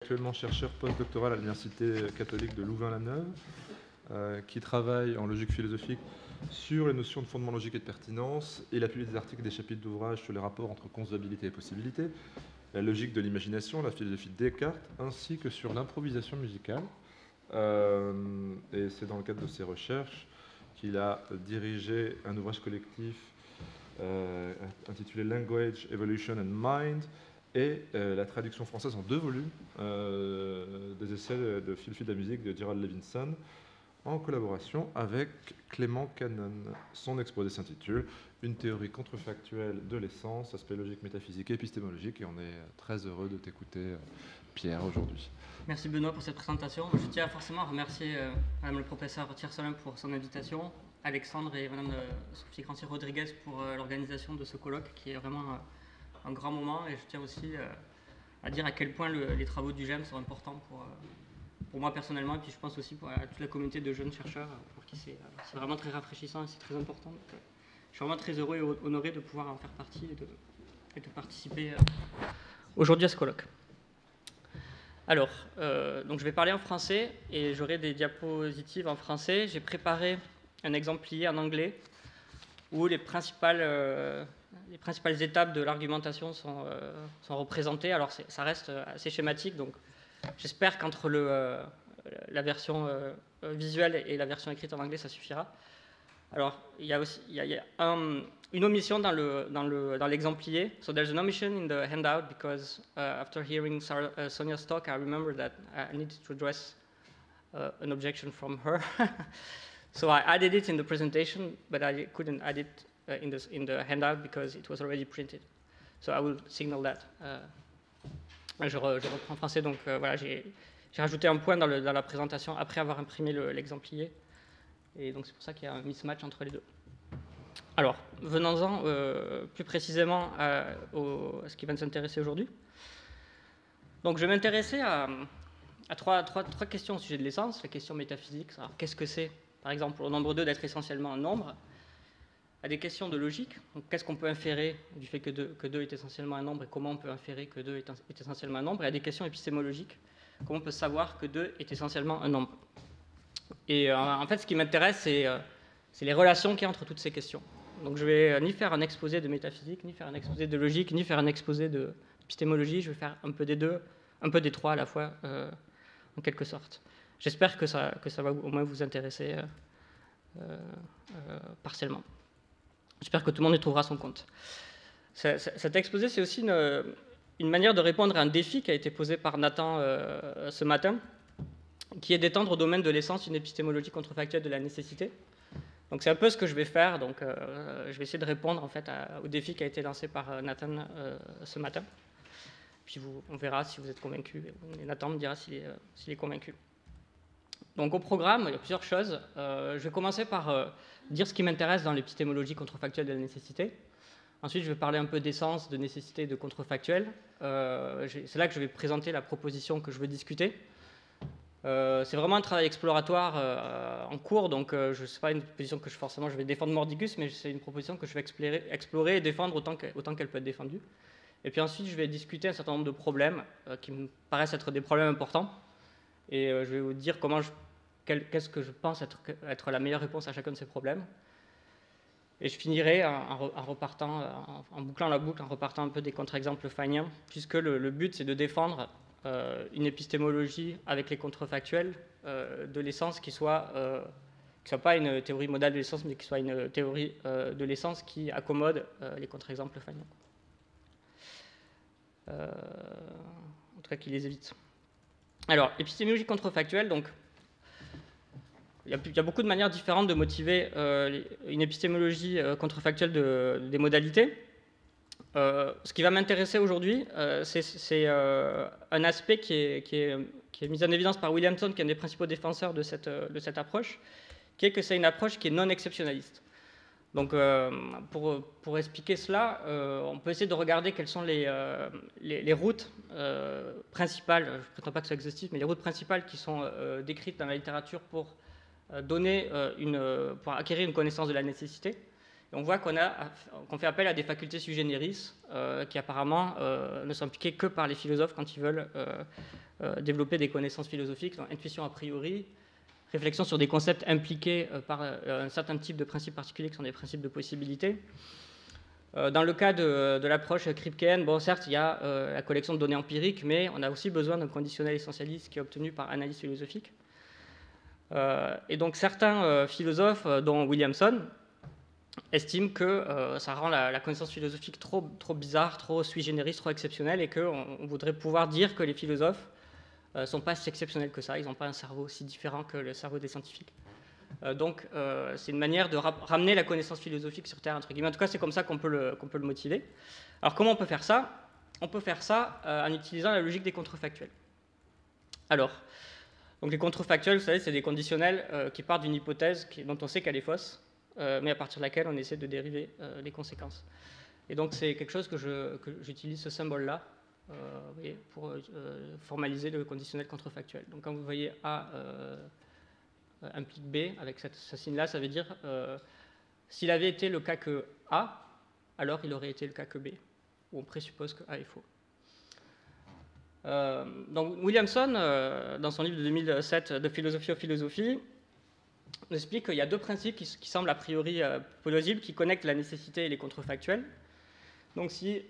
actuellement chercheur postdoctoral à l'Université catholique de Louvain-la-Neuve, qui travaille en logique philosophique sur les notions de fondement logique et de pertinence. Il a publié des articles et des chapitres d'ouvrages sur les rapports entre concevabilité et possibilité, la logique de l'imagination, la philosophie de Descartes, ainsi que sur l'improvisation musicale. Et c'est dans le cadre de ses recherches qu'il a dirigé un ouvrage collectif intitulé Language, Evolution and Mind, et la traduction française en 2 volumes des essais de philosophie de la musique de Gerald Levinson, en collaboration avec Clément Cannon. Son exposé s'intitule « Une théorie contrefactuelle de l'essence, aspect logique, métaphysique et épistémologique », et on est très heureux de t'écouter, Pierre, aujourd'hui. Merci Benoît pour cette présentation. Je tiens forcément à remercier Madame le professeur Tiercelin pour son invitation, Alexandre et Madame Sophie Crancier-Rodriguez pour l'organisation de ce colloque qui est vraiment un grand moment, et je tiens aussi à dire à quel point les travaux du GEM sont importants pour moi personnellement, et puis je pense aussi pour toute la communauté de jeunes chercheurs pour qui c'est vraiment très rafraîchissant et c'est très important. Donc, je suis vraiment très heureux et honoré de pouvoir en faire partie et de participer aujourd'hui à ce colloque. Alors, donc je vais parler en français et j'aurai des diapositives en français. J'ai préparé un exemplier en anglais où les principales étapes de l'argumentation sont représentées. Alors ça reste assez schématique, donc j'espère qu'entre la version visuelle et la version écrite en anglais, ça suffira. Alors, il y a une omission dans l'exemplier. So there's an omission in the handout because after hearing Sonia's talk, I remember that I needed to address an objection from her. So I added it in the presentation, but I couldn't add it in the handout because it was already printed. So I will signal that. Je reprends en français, donc voilà, j'ai rajouté un point dans la présentation après avoir imprimé l'exemplier. Et donc c'est pour ça qu'il y a un mismatch entre les deux. Alors, venons-en plus précisément à ce qui va nous intéresser aujourd'hui. Donc je vais m'intéresser à trois questions au sujet de l'essence. La question métaphysique, alors qu'est-ce que c'est, par exemple, pour le nombre 2 d'être essentiellement un nombre, à des questions de logique, qu'est-ce qu'on peut inférer du fait que 2 est essentiellement un nombre et comment on peut inférer que 2 est essentiellement un nombre, et à des questions épistémologiques, comment on peut savoir que 2 est essentiellement un nombre. Et en fait, ce qui m'intéresse, c'est les relations qu'il y a entre toutes ces questions. Donc je vais ni faire un exposé de métaphysique, ni faire un exposé de logique, ni faire un exposé d'épistémologie, je vais faire un peu des deux, un peu des trois à la fois, en quelque sorte. J'espère que ça va au moins vous intéresser partiellement. J'espère que tout le monde y trouvera son compte. Cet exposé, c'est aussi une manière de répondre à un défi qui a été posé par Nathan ce matin, qui est d'étendre au domaine de l'essence une épistémologie contrefactuelle de la nécessité. Donc c'est un peu ce que je vais faire. Donc je vais essayer de répondre en fait au défi qui a été lancé par Nathan ce matin. Puis on verra si vous êtes convaincu. Et Nathan me dira s'il est convaincu. Donc au programme, il y a plusieurs choses. Je vais commencer par dire ce qui m'intéresse dans l'épistémologie contrefactuelle de la nécessité. Ensuite, je vais parler un peu d'essence, de nécessité et de contrefactuel. C'est là que je vais présenter la proposition que je veux discuter. C'est vraiment un travail exploratoire en cours, donc ce n'est pas une position que je vais défendre mordicus, mais c'est une proposition que je vais explorer et défendre autant qu'elle peut être défendue. Et puis ensuite, je vais discuter un certain nombre de problèmes qui me paraissent être des problèmes importants, et je vais vous dire qu'est-ce que je pense être la meilleure réponse à chacun de ces problèmes. Et je finirai en bouclant la boucle, en repartant un peu des contre-exemples feiniens, puisque le but, c'est de défendre une épistémologie avec les contrefactuels de l'essence qui soit pas une théorie modale de l'essence, mais qui soit une théorie de l'essence qui accommode les contre-exemples feiniens. En tout cas, qui les évite. Alors, épistémologie contrefactuelle, donc, il y a beaucoup de manières différentes de motiver une épistémologie contrefactuelle des modalités. Ce qui va m'intéresser aujourd'hui, c'est un aspect qui est mis en évidence par Williamson, qui est un des principaux défenseurs de cette approche, qui est que c'est une approche qui est non exceptionnaliste. Donc, pour expliquer cela, on peut essayer de regarder quelles sont les routes principales, je ne prétends pas que ce soit exhaustif, mais les routes principales qui sont décrites dans la littérature pour acquérir une connaissance de la nécessité. Et on voit qu'on fait appel à des facultés sui generis qui apparemment ne sont impliquées que par les philosophes quand ils veulent développer des connaissances philosophiques, donc intuition a priori, réflexion sur des concepts impliqués par un certain type de principes particuliers qui sont des principes de possibilité. Dans le cas de l'approche kripkeenne, bon, certes, il y a la collection de données empiriques, mais on a aussi besoin d'un conditionnel essentialiste qui est obtenu par analyse philosophique. Et donc certains philosophes, dont Williamson, estiment que ça rend la connaissance philosophique trop bizarre, trop sui generis, trop exceptionnelle, et qu'on voudrait pouvoir dire que les philosophes ne sont pas si exceptionnels que ça, ils n'ont pas un cerveau aussi différent que le cerveau des scientifiques. Donc c'est une manière de ramener la connaissance philosophique sur Terre, entre guillemets. En tout cas, c'est comme ça qu'on peut le motiver. Alors comment on peut faire ça? On peut faire ça en utilisant la logique des contrefactuels. Alors, donc les contrefactuels, vous savez, c'est des conditionnels qui partent d'une hypothèse dont on sait qu'elle est fausse, mais à partir de laquelle on essaie de dériver les conséquences. Et donc c'est quelque chose que j'utilise ce symbole-là pour formaliser le conditionnel contrefactuel. Donc quand vous voyez A implique B, avec ce signe-là, ça veut dire s'il avait été le cas que A, alors il aurait été le cas que B, où on présuppose que A est faux. Donc Williamson, dans son livre de 2007, De philosophie aux philosophies, nous explique qu'il y a deux principes qui semblent a priori plausibles, qui connectent la nécessité et les contrefactuels. Donc si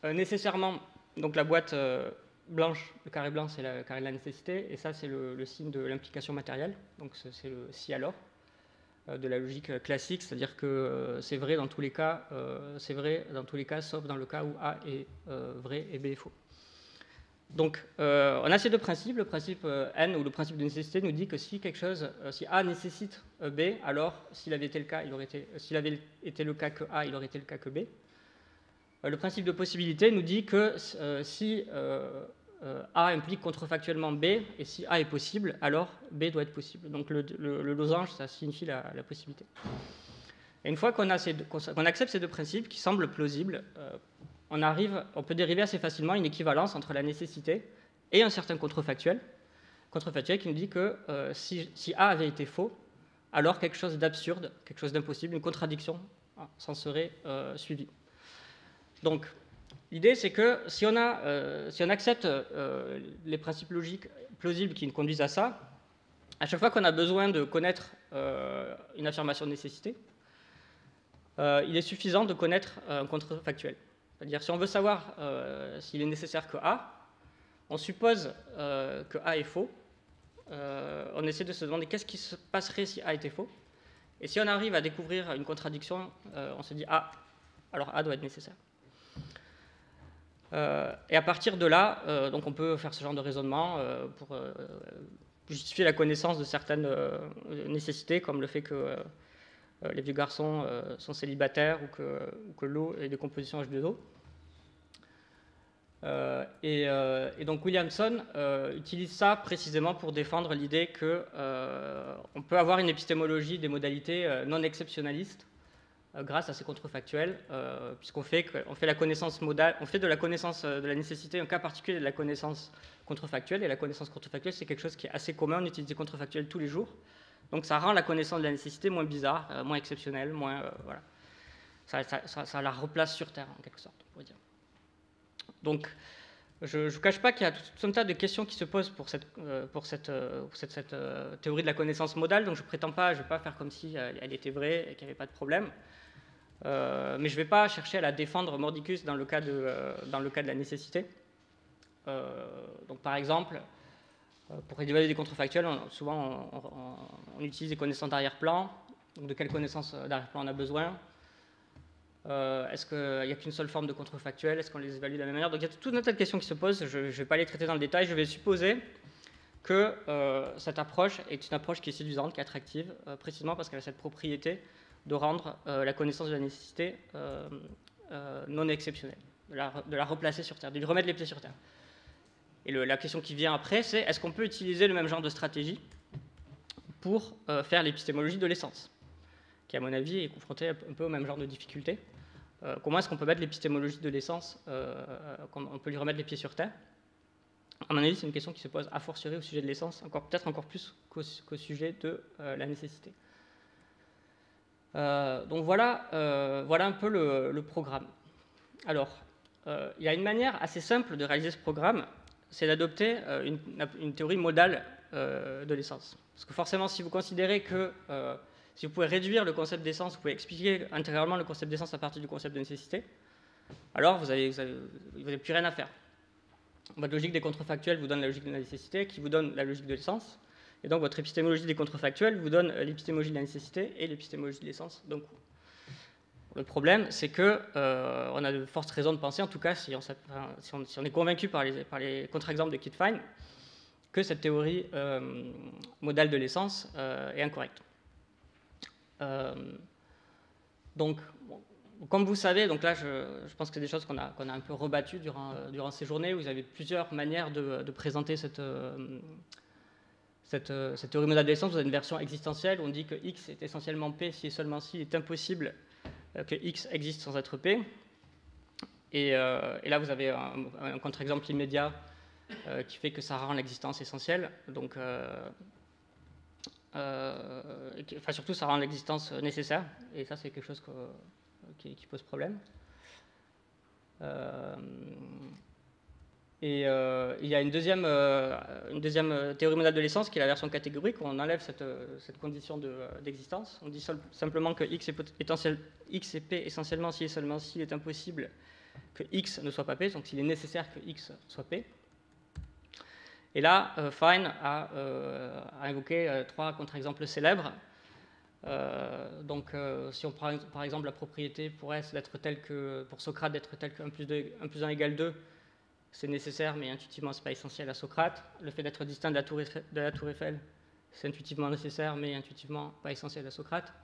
nécessairement, donc la boîte blanche, le carré blanc, c'est le carré de la nécessité, et ça, c'est le signe de l'implication matérielle. Donc, c'est le si alors de la logique classique, c'est-à-dire que c'est vrai dans tous les cas, sauf dans le cas où A est vrai et B est faux. Donc, on a ces deux principes. Le principe N, ou le principe de nécessité, nous dit que si si A nécessite B, alors s'il avait été le cas, s'il avait été le cas que A, il aurait été le cas que B. Le principe de possibilité nous dit que si A implique contrefactuellement B, et si A est possible, alors B doit être possible. Donc le losange, ça signifie la possibilité. Et une fois qu'on accepte ces deux principes, qui semblent plausibles, on peut dériver assez facilement une équivalence entre la nécessité et un certain contrefactuel qui nous dit que si A avait été faux, alors quelque chose d'absurde, quelque chose d'impossible, une contradiction s'en serait suivie. Donc, l'idée, c'est que si on accepte les principes logiques plausibles qui nous conduisent à ça, à chaque fois qu'on a besoin de connaître une affirmation de nécessité, il est suffisant de connaître un contrefactuel. C'est-à-dire, si on veut savoir s'il est nécessaire que A, on suppose que A est faux, on essaie de se demander qu'est-ce qui se passerait si A était faux, et si on arrive à découvrir une contradiction, on se dit ah, alors A doit être nécessaire. Et à partir de là, donc on peut faire ce genre de raisonnement pour justifier la connaissance de certaines nécessités, comme le fait que les vieux garçons sont célibataires ou que l'eau est de composition H2O. Et donc Williamson utilise ça précisément pour défendre l'idée qu'on peut avoir une épistémologie des modalités non exceptionnalistes grâce à ces contrefactuels, puisqu'on fait la connaissance modale, on fait de la connaissance de la nécessité un cas particulier de la connaissance contrefactuelle, et la connaissance contrefactuelle, c'est quelque chose qui est assez commun, on utilise des contrefactuels tous les jours, donc ça rend la connaissance de la nécessité moins bizarre, moins exceptionnelle, moins, voilà. Ça la replace sur Terre, en quelque sorte, on pourrait dire. Donc, je ne vous cache pas qu'il y a tout un tas de questions qui se posent pour cette théorie de la connaissance modale, donc je ne vais pas faire comme si elle était vraie et qu'il n'y avait pas de problème. Mais je ne vais pas chercher à la défendre mordicus dans le cas de la nécessité. Donc, par exemple, pour évaluer des contrefactuels, souvent on utilise des connaissances d'arrière-plan. Donc, de quelles connaissances d'arrière-plan on a besoin? Est-ce qu'il n'y a qu'une seule forme de contrefactuel? Est-ce qu'on les évalue de la même manière? Donc il y a tout un tas de questions qui se posent. Je ne vais pas les traiter dans le détail. Je vais supposer que cette approche est une approche qui est séduisante, qui est attractive, précisément parce qu'elle a cette propriété de rendre la connaissance de la nécessité non exceptionnelle, de la replacer sur Terre, de lui remettre les pieds sur Terre. Et la question qui vient après, c'est est-ce qu'on peut utiliser le même genre de stratégie pour faire l'épistémologie de l'essence, qui, à mon avis, est confrontée un peu au même genre de difficultés. Comment est-ce qu'on peut mettre l'épistémologie de l'essence, on peut lui remettre les pieds sur Terre? À mon avis, c'est une question qui se pose a fortiori au sujet de l'essence, peut-être encore plus qu'au sujet de la nécessité. Donc voilà, voilà un peu le programme. Alors, il y a une manière assez simple de réaliser ce programme, c'est d'adopter une théorie modale de l'essence. Parce que forcément, si vous considérez que si vous pouvez réduire le concept d'essence, vous pouvez expliquer intégralement le concept d'essence à partir du concept de nécessité, alors vous n'avez plus rien à faire. Votre logique des contrefactuels vous donne la logique de la nécessité, qui vous donne la logique de l'essence, et donc votre épistémologie des contrefactuels vous donne l'épistémologie de la nécessité et l'épistémologie de l'essence d'un coup. Le problème, c'est que on a de fortes raisons de penser, en tout cas si on est convaincu par les contre-exemples de Kitt-Fine, que cette théorie modale de l'essence est incorrecte. Donc, comme vous savez, donc là, je pense que c'est des choses qu'on a un peu rebattues durant ces journées, où vous avez plusieurs manières de présenter cette théorie modale de l'essence. Vous avez une version existentielle où on dit que X est essentiellement P si et seulement si il est impossible que X existe sans être P. Et là, vous avez un contre-exemple immédiat qui fait que ça rend l'existence essentielle. Donc, surtout, ça rend l'existence nécessaire. Et ça, c'est quelque chose qui pose problème. Il y a une deuxième théorie modale de l'essence qui est la version catégorique, où on enlève cette condition d'existence. On dit simplement que X est P essentiellement si et seulement si il est impossible que X ne soit pas P, donc s'il est nécessaire que X soit P. Et là, Fine a invoqué 3 contre-exemples célèbres. Si on prend par exemple la propriété pour S d'être telle que, pour Socrate d'être telle que 1 plus 1 égale 2, c'est nécessaire, mais intuitivement, ce n'est pas essentiel à Socrate. Le fait d'être distinct de la tour Eiffel, c'est intuitivement nécessaire, mais intuitivement pas essentiel à Socrate.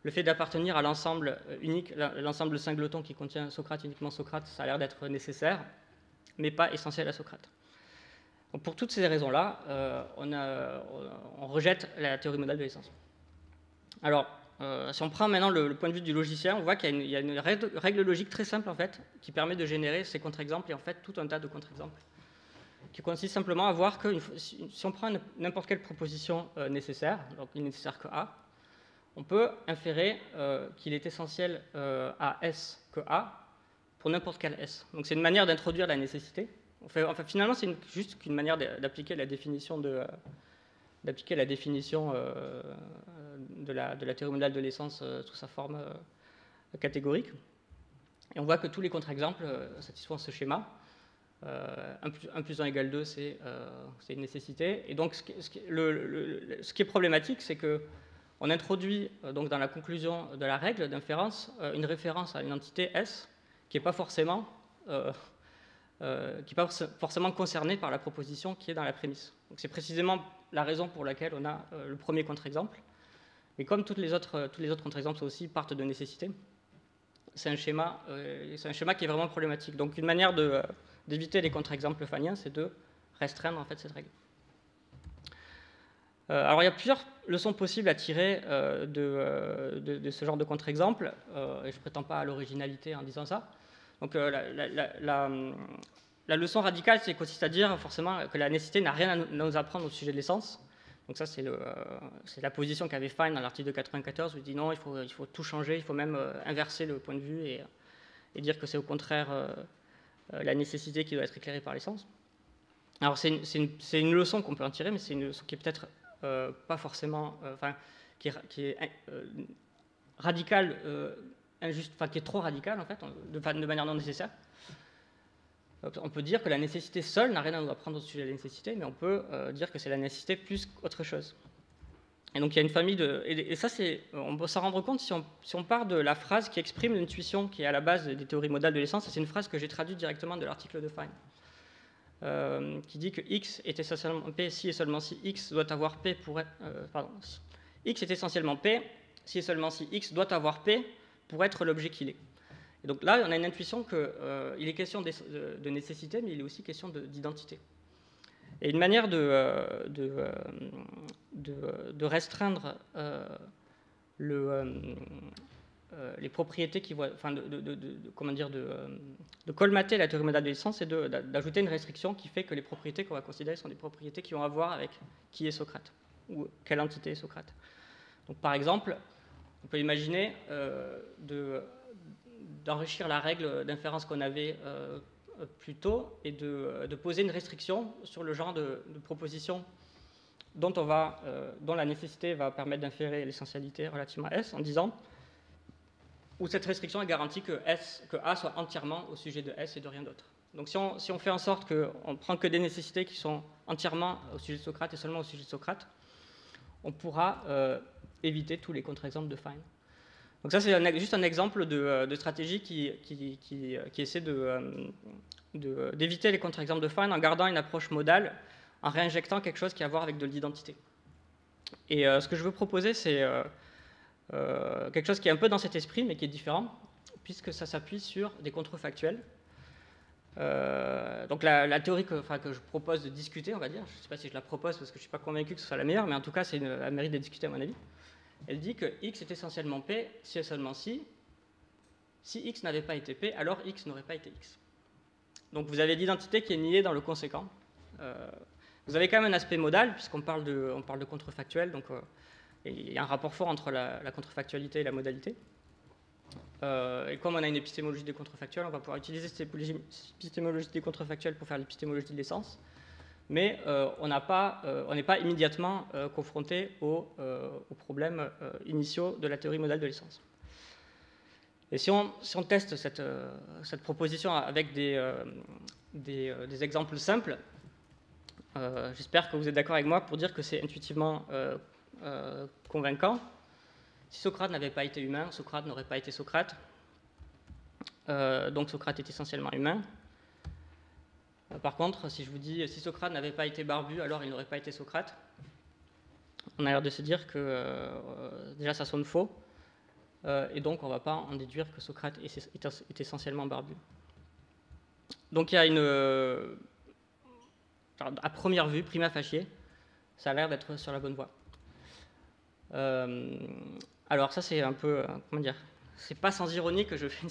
Le fait d'appartenir à l'ensemble unique, l'ensemble singleton qui contient Socrate, uniquement Socrate, ça a l'air d'être nécessaire, mais pas essentiel à Socrate. Donc pour toutes ces raisons-là, on rejette la théorie modale de l'essence. Alors, si on prend maintenant le point de vue du logicien, on voit qu'il y a une règle logique très simple en fait, qui permet de générer ces contre-exemples et en fait tout un tas de contre-exemples, qui consiste simplement à voir que si on prend n'importe quelle proposition nécessaire, donc il n'est nécessaire que A, on peut inférer qu'il est essentiel à S que A pour n'importe quel S. Donc c'est une manière d'introduire la nécessité. Finalement, c'est juste qu'une manière d'appliquer la définition de la théorie modale de l'essence sous sa forme catégorique. Et on voit que tous les contre-exemples satisfont ce schéma. 1 plus 1 égale 2, c'est une nécessité. Et donc, ce qui est problématique, c'est qu'on introduit donc, dans la conclusion de la règle d'inférence une référence à une entité S qui n'est pas forcément concernée par la proposition qui est dans la prémisse. Donc, c'est précisément la raison pour laquelle on a le premier contre-exemple. Mais comme tous les autres contre-exemples aussi partent de nécessité, c'est un schéma qui est vraiment problématique. Donc une manière d'éviter les contre-exemples faniens, c'est de restreindre en fait cette règle. Alors il y a plusieurs leçons possibles à tirer de ce genre de contre-exemple, et je ne prétends pas à l'originalité en disant ça. Donc la leçon radicale, c'est consiste à dire forcément que la nécessité n'a rien à nous apprendre au sujet de l'essence. Donc ça, c'est la position qu'avait Fine dans l'article de 94, où il dit non, il faut tout changer, il faut même inverser le point de vue et dire que c'est au contraire la nécessité qui doit être éclairée par l'essence. Alors c'est une leçon qu'on peut en tirer, mais c'est une leçon qui est peut-être pas forcément, qui est radicale, injuste, qui est trop radicale en fait, de manière non nécessaire. On peut dire que la nécessité seule n'a rien à nous apprendre au sujet de la nécessité, mais on peut dire que c'est la nécessité plus qu'autre chose. Et donc il y a une famille de... Et ça, on peut s'en rendre compte si on part de la phrase qui exprime l'intuition qui est à la base des théories modales de l'essence. C'est une phrase que j'ai traduite directement de l'article de Fine, qui dit que X est essentiellement P si et seulement si X doit avoir P pour être... X est essentiellement P si et seulement si X doit avoir P pour être l'objet qu'il est. Et donc là, on a une intuition qu'il est question de nécessité, mais il est aussi question d'identité. Et une manière de restreindre les propriétés qui voient, de colmater la théorie modale de l'essence, c'est d'ajouter une restriction qui fait que les propriétés qu'on va considérer sont des propriétés qui ont à voir avec qui est Socrate ou quelle entité est Socrate. Donc par exemple, peut imaginer d'enrichir la règle d'inférence qu'on avait plus tôt et de poser une restriction sur le genre de proposition dont la nécessité va permettre d'inférer l'essentialité relativement à S, en disant où cette restriction est garantie que A soit entièrement au sujet de S et de rien d'autre. Donc si on fait en sorte qu'on ne prend que des nécessités qui sont entièrement au sujet de Socrate et seulement au sujet de Socrate, on pourra éviter tous les contre-exemples de Fine. Donc ça, c'est juste un exemple de stratégie qui essaie d'éviter les contre-exemples de Fine en gardant une approche modale, en réinjectant quelque chose qui a à voir avec de l'identité. Et ce que je veux proposer, c'est quelque chose qui est un peu dans cet esprit, mais qui est différent, puisque ça s'appuie sur des contrefactuels. Donc la théorie que je propose de discuter, on va dire, je ne sais pas si je la propose parce que je ne suis pas convaincu que ce soit la meilleure, mais en tout cas, c'est un mérite de discuter à mon avis. Elle dit que X est essentiellement P si et seulement si X n'avait pas été P, alors X n'aurait pas été X. Donc vous avez l'identité qui est niée dans le conséquent. Vous avez quand même un aspect modal, puisqu'on parle de contrefactuel, donc il y a un rapport fort entre la contrefactualité et la modalité. Et comme on a une épistémologie des contrefactuels, on va pouvoir utiliser cette épistémologie des contrefactuels pour faire l'épistémologie de l'essence, mais on n'est pas immédiatement confronté aux problèmes initiaux de la théorie modale de l'essence. Et si on teste cette proposition avec des exemples simples, j'espère que vous êtes d'accord avec moi pour dire que c'est intuitivement convaincant. Si Socrate n'avait pas été humain, Socrate n'aurait pas été Socrate. Donc Socrate est essentiellement humain. Par contre, si je vous dis si Socrate n'avait pas été barbu, alors il n'aurait pas été Socrate, on a l'air de se dire que déjà ça sonne faux, et donc on ne va pas en déduire que Socrate est essentiellement barbu. Donc il y a à première vue, prima facie, ça a l'air d'être sur la bonne voie. Alors ça c'est un peu, comment dire, c'est pas sans ironie que je fais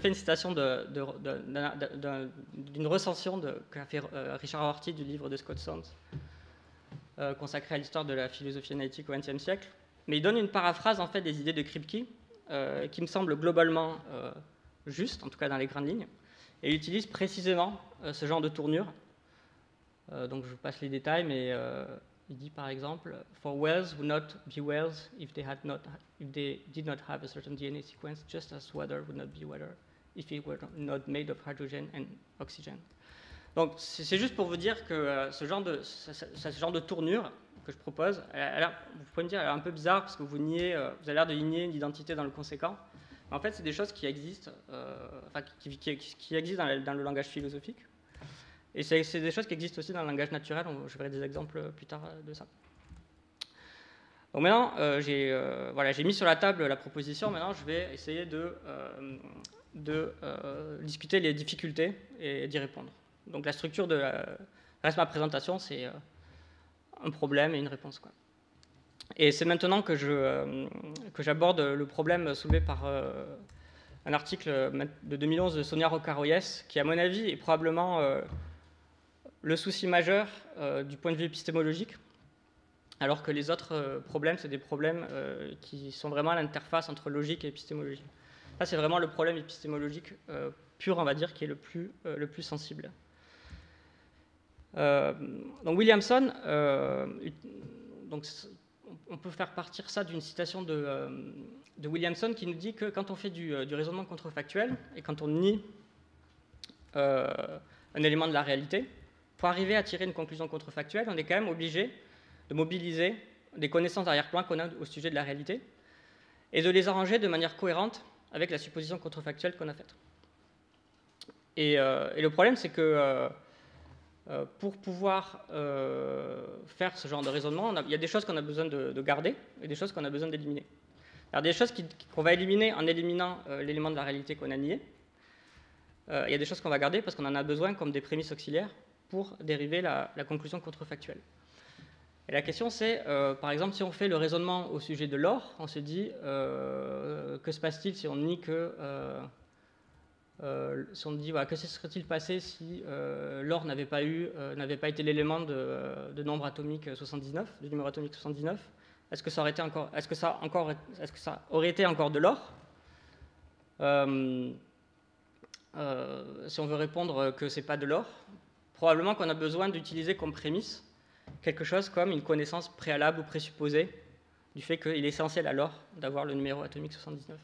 une citation d'une recension qu'a fait Richard Rorty du livre de Scott Soames, consacré à l'histoire de la philosophie analytique au XXe siècle. Mais il donne une paraphrase en fait des idées de Kripke, qui me semble globalement juste, en tout cas dans les grandes lignes, et il utilise précisément ce genre de tournure. Donc je vous passe les détails, mais il dit par exemple, for whales would not be whales if they did not have a certain DNA sequence, just as water would not be water if it were not made of hydrogen and oxygen. Donc c'est juste pour vous dire que ce genre de tournure que je propose, vous pouvez me dire, elle est un peu bizarre parce que vous avez l'air de nier une identité dans le conséquent. Mais en fait, c'est des choses qui existent, qui existent dans le langage philosophique. Et c'est des choses qui existent aussi dans le langage naturel, je verrai des exemples plus tard de ça. Donc maintenant, j'ai mis sur la table la proposition, maintenant je vais essayer de discuter les difficultés et d'y répondre. Donc la structure de ma présentation, c'est un problème et une réponse, quoi. Et c'est maintenant que j'aborde le problème soulevé par un article de 2011 de Sonia Rocaroyes, qui à mon avis est probablement le souci majeur du point de vue épistémologique, alors que les autres problèmes, c'est des problèmes qui sont vraiment à l'interface entre logique et épistémologie. Là, c'est vraiment le problème épistémologique pur, on va dire, qui est le plus sensible. Donc Williamson, on peut faire partir ça d'une citation de Williamson qui nous dit que quand on fait du raisonnement contrefactuel et quand on nie un élément de la réalité, pour arriver à tirer une conclusion contrefactuelle, on est quand même obligé de mobiliser des connaissances d'arrière-plan qu'on a au sujet de la réalité et de les arranger de manière cohérente avec la supposition contrefactuelle qu'on a faite. Et le problème, c'est que pour pouvoir faire ce genre de raisonnement, il y a des choses qu'on a besoin de garder et des choses qu'on a besoin d'éliminer. Alors, des choses qu'on va éliminer en éliminant l'élément de la réalité qu'on a nié. Il y a des choses qu'on va garder parce qu'on en a besoin comme des prémices auxiliaires pour dériver la conclusion contrefactuelle. Et la question c'est, par exemple, si on fait le raisonnement au sujet de l'or, on se dit, que se passe-t-il si on nie que... si on dit, voilà, que se serait-il passé si l'or n'avait pas été l'élément de nombre atomique 79, de numéro atomique 79, Est-ce que ça aurait été encore de l'or? Si on veut répondre que ce n'est pas de l'or, probablement qu'on a besoin d'utiliser comme prémisse quelque chose comme une connaissance préalable ou présupposée du fait qu'il est essentiel à l'or d'avoir le numéro atomique 79.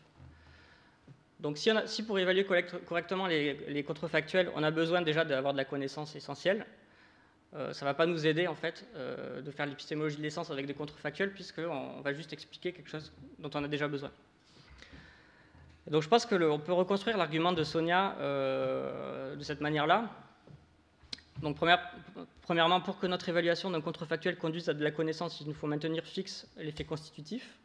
Donc si pour évaluer correctement les contrefactuels, on a besoin déjà d'avoir de la connaissance essentielle, ça ne va pas nous aider en fait de faire l'épistémologie de l'essence avec des contrefactuels, puisqu'on va juste expliquer quelque chose dont on a déjà besoin. Donc je pense qu'on peut reconstruire l'argument de Sonia de cette manière-là. Donc premièrement, pour que notre évaluation d'un contrefactuel conduise à de la connaissance, il nous faut maintenir fixe l'effet constitutif.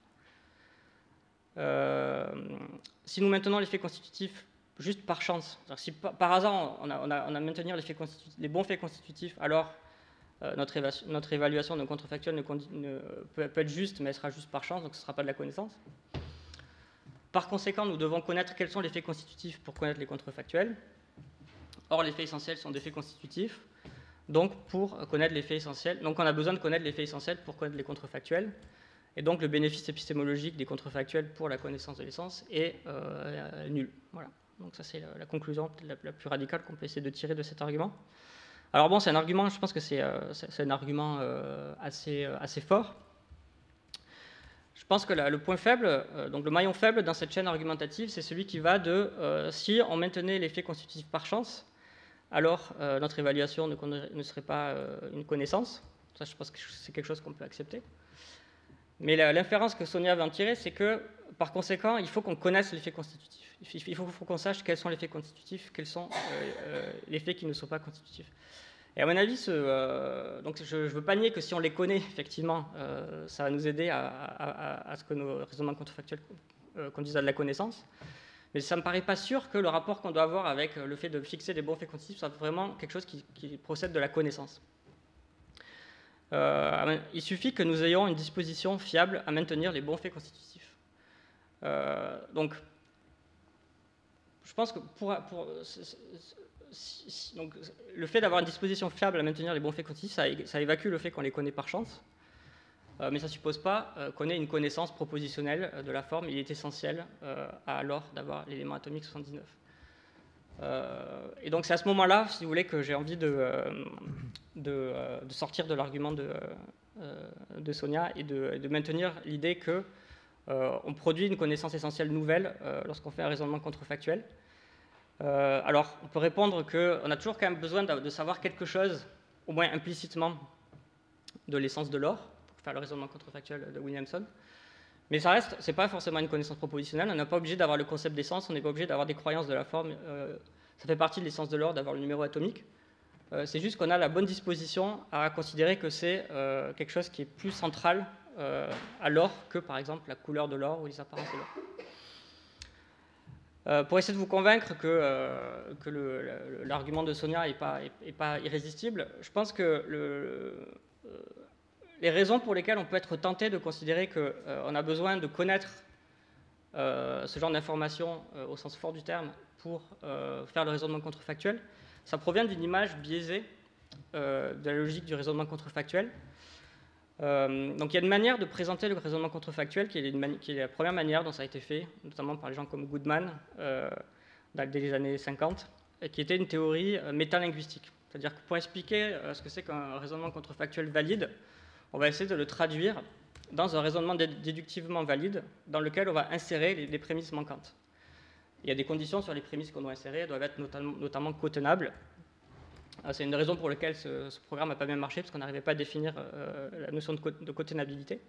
Si nous maintenons l'effet constitutif juste par chance, si par hasard on a maintenir les bons faits constitutifs, alors notre évaluation d'un contrefactuel peut être juste, mais elle sera juste par chance, donc ce ne sera pas de la connaissance. Par conséquent, nous devons connaître quels sont les faits constitutifs pour connaître les contrefactuels. Or, les faits essentiels sont des faits constitutifs. Donc, pour connaître les faits essentiels, on a besoin de connaître les faits essentiels pour connaître les contrefactuels. Et donc, le bénéfice épistémologique des contrefactuels pour la connaissance de l'essence est nul. Voilà. Donc, ça, c'est la conclusion la plus radicale qu'on peut essayer de tirer de cet argument. Alors, bon, c'est un argument, je pense que c'est un argument assez fort. Je pense que le point faible, donc le maillon faible dans cette chaîne argumentative, c'est celui qui va de si on maintenait l'effet constitutif par chance, alors notre évaluation ne serait pas une connaissance. Ça, je pense que c'est quelque chose qu'on peut accepter. Mais l'inférence que Sonia va en tirer, c'est que, par conséquent, il faut qu'on connaisse l'effet constitutif. Il faut qu'on sache quels sont les faits constitutifs, quels sont les faits qui ne sont pas constitutifs. Et à mon avis, donc je ne veux pas nier que si on les connaît, effectivement, ça va nous aider à ce que nos raisonnements contrefactuels conduisent à de la connaissance. Mais ça ne me paraît pas sûr que le rapport qu'on doit avoir avec le fait de fixer les bons faits constitutifs soit vraiment quelque chose qui procède de la connaissance. Il suffit que nous ayons une disposition fiable à maintenir les bons faits constitutifs. Donc, je pense que donc, le fait d'avoir une disposition fiable à maintenir les bons faits constitutifs, ça évacue le fait qu'on les connaît par chance, mais ça ne suppose pas qu'on ait une connaissance propositionnelle de la forme. Il est essentiel alors d'avoir l'élément atomique 79. Et donc c'est à ce moment-là, si vous voulez, que j'ai envie de sortir de l'argument de Sonia et de maintenir l'idée qu'on produit une connaissance essentielle nouvelle lorsqu'on fait un raisonnement contrefactuel. Alors, on peut répondre qu'on a toujours quand même besoin de savoir quelque chose, au moins implicitement, de l'essence de l'or, pour faire le raisonnement contrefactuel de Williamson. Mais ça reste, c'est pas forcément une connaissance propositionnelle, on n'est pas obligé d'avoir le concept d'essence, on n'est pas obligé d'avoir des croyances de la forme. Ça fait partie de l'essence de l'or d'avoir le numéro atomique. C'est juste qu'on a la bonne disposition à considérer que c'est quelque chose qui est plus central à l'or que, par exemple, la couleur de l'or ou les apparences de l'or. Pour essayer de vous convaincre que l'argument de Sonia n'est pas irrésistible, je pense que les raisons pour lesquelles on peut être tenté de considérer qu'on a besoin de connaître ce genre d'informations au sens fort du terme pour faire le raisonnement contrefactuel, ça provient d'une image biaisée de la logique du raisonnement contrefactuel. Donc il y a une manière de présenter le raisonnement contrefactuel qui est la première manière dont ça a été fait, notamment par les gens comme Goodman dès les années 50, qui était une théorie métalinguistique. C'est-à-dire que pour expliquer ce que c'est qu'un raisonnement contrefactuel valide, on va essayer de le traduire dans un raisonnement déductivement valide dans lequel on va insérer les prémices manquantes. Il y a des conditions sur les prémices qu'on doit insérer, elles doivent être notamment cotenables. C'est une raison pour laquelle ce programme n'a pas bien marché, parce qu'on n'arrivait pas à définir la notion de cotenabilité.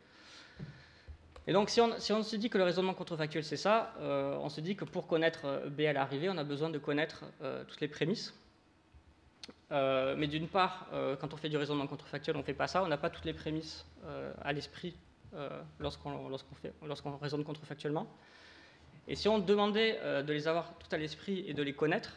Et donc, si on se dit que le raisonnement contrefactuel, c'est ça, on se dit que pour connaître B à l'arrivée, on a besoin de connaître toutes les prémices. Mais d'une part, quand on fait du raisonnement contrefactuel, on ne fait pas ça, on n'a pas toutes les prémices à l'esprit lorsqu'on raisonne contrefactuellement. Et si on demandait de les avoir toutes à l'esprit et de les connaître,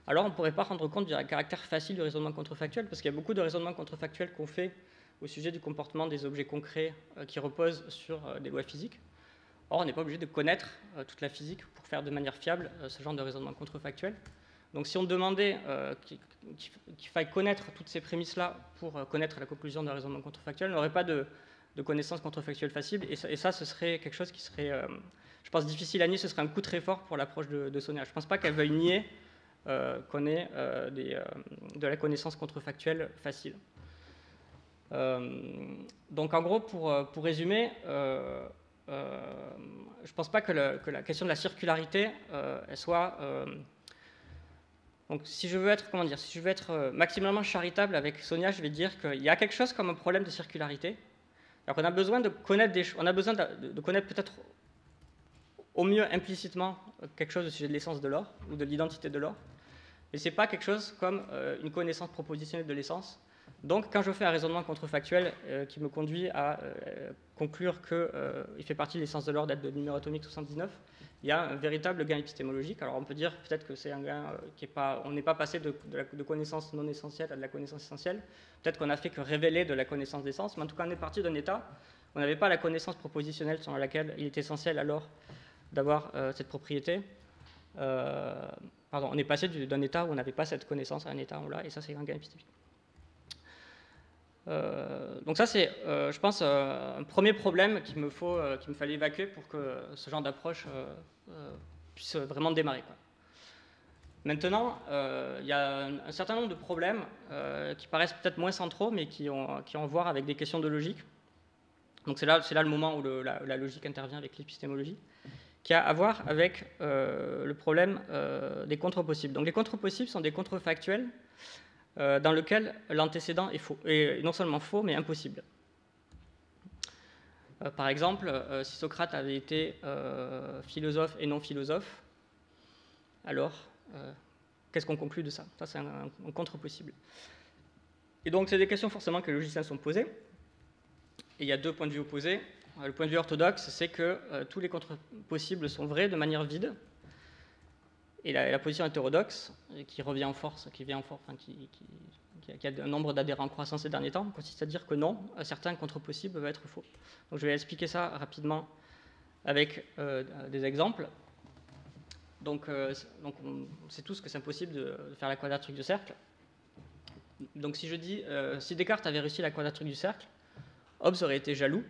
alors on ne pourrait pas rendre compte du caractère facile du raisonnement contrefactuel, parce qu'il y a beaucoup de raisonnements contrefactuels qu'on fait au sujet du comportement des objets concrets qui reposent sur des lois physiques. Or, on n'est pas obligé de connaître toute la physique pour faire de manière fiable ce genre de raisonnement contrefactuel. Donc si on demandait qu'il faille connaître toutes ces prémices-là pour connaître la conclusion d'un raisonnement contrefactuel, on n'aurait pas de de connaissances contrefactuelles faciles, et ça, ce serait quelque chose qui serait, je pense, difficile à nier, ce serait un coup très fort pour l'approche de Sonia. Je ne pense pas qu'elle veuille nier qu'on ait de la connaissance contrefactuelle facile. Donc en gros, pour résumer, je ne pense pas que la question de la circularité elle soit... donc si je veux être, si je veux être maximalement charitable avec Sonia, je vais dire qu'il y a quelque chose comme un problème de circularité. Alors qu'on a besoin de connaître on a besoin de connaître peut-être au mieux implicitement quelque chose au sujet de l'essence de l'or ou de l'identité de l'or, mais ce n'est pas quelque chose comme une connaissance propositionnelle de l'essence. Donc, quand je fais un raisonnement contrefactuel qui me conduit à conclure qu'il fait partie de l'essence de l'or d'être de numéro atomique 79, il y a un véritable gain épistémologique. Alors, on peut dire peut-être que c'est un gain qui est pas... On n'est pas passé de connaissance non essentielle à de la connaissance essentielle. Peut-être qu'on n'a fait que révéler de la connaissance d'essence, mais en tout cas, on est parti d'un état où on n'avait pas la connaissance propositionnelle selon laquelle il est essentiel alors d'avoir cette propriété. Pardon, on est passé d'un état où on n'avait pas cette connaissance à un état où on l'a, et ça, c'est un gain épistémique. Donc ça, c'est, je pense, un premier problème qu'il me fallait évacuer pour que ce genre d'approche puisse vraiment démarrer, quoi. Maintenant, il y a un certain nombre de problèmes qui paraissent peut-être moins centraux, mais qui ont à voir avec des questions de logique. Donc c'est là le moment où la logique intervient avec l'épistémologie, qui a à voir avec le problème des contre-possibles. Donc les contre-possibles sont des contrefactuels dans lequel l'antécédent est faux, et non seulement faux, mais impossible. Par exemple, si Socrate avait été philosophe et non philosophe, alors qu'est-ce qu'on conclut de ça? Ça, c'est un contre-possible. Et donc, c'est des questions forcément que les logiciens sont posées, et il y a deux points de vue opposés. Le point de vue orthodoxe, c'est que tous les contre-possibles sont vrais de manière vide, et la position hétérodoxe, qui revient en force, qui a un nombre d'adhérents croissant ces derniers temps, consiste à dire que non, certains contre-possibles peuvent être faux. Donc je vais expliquer ça rapidement avec des exemples. Donc on sait tous que c'est impossible de faire la quadrature du cercle. Donc si je dis, si Descartes avait réussi la quadrature du cercle, Hobbes aurait été jaloux.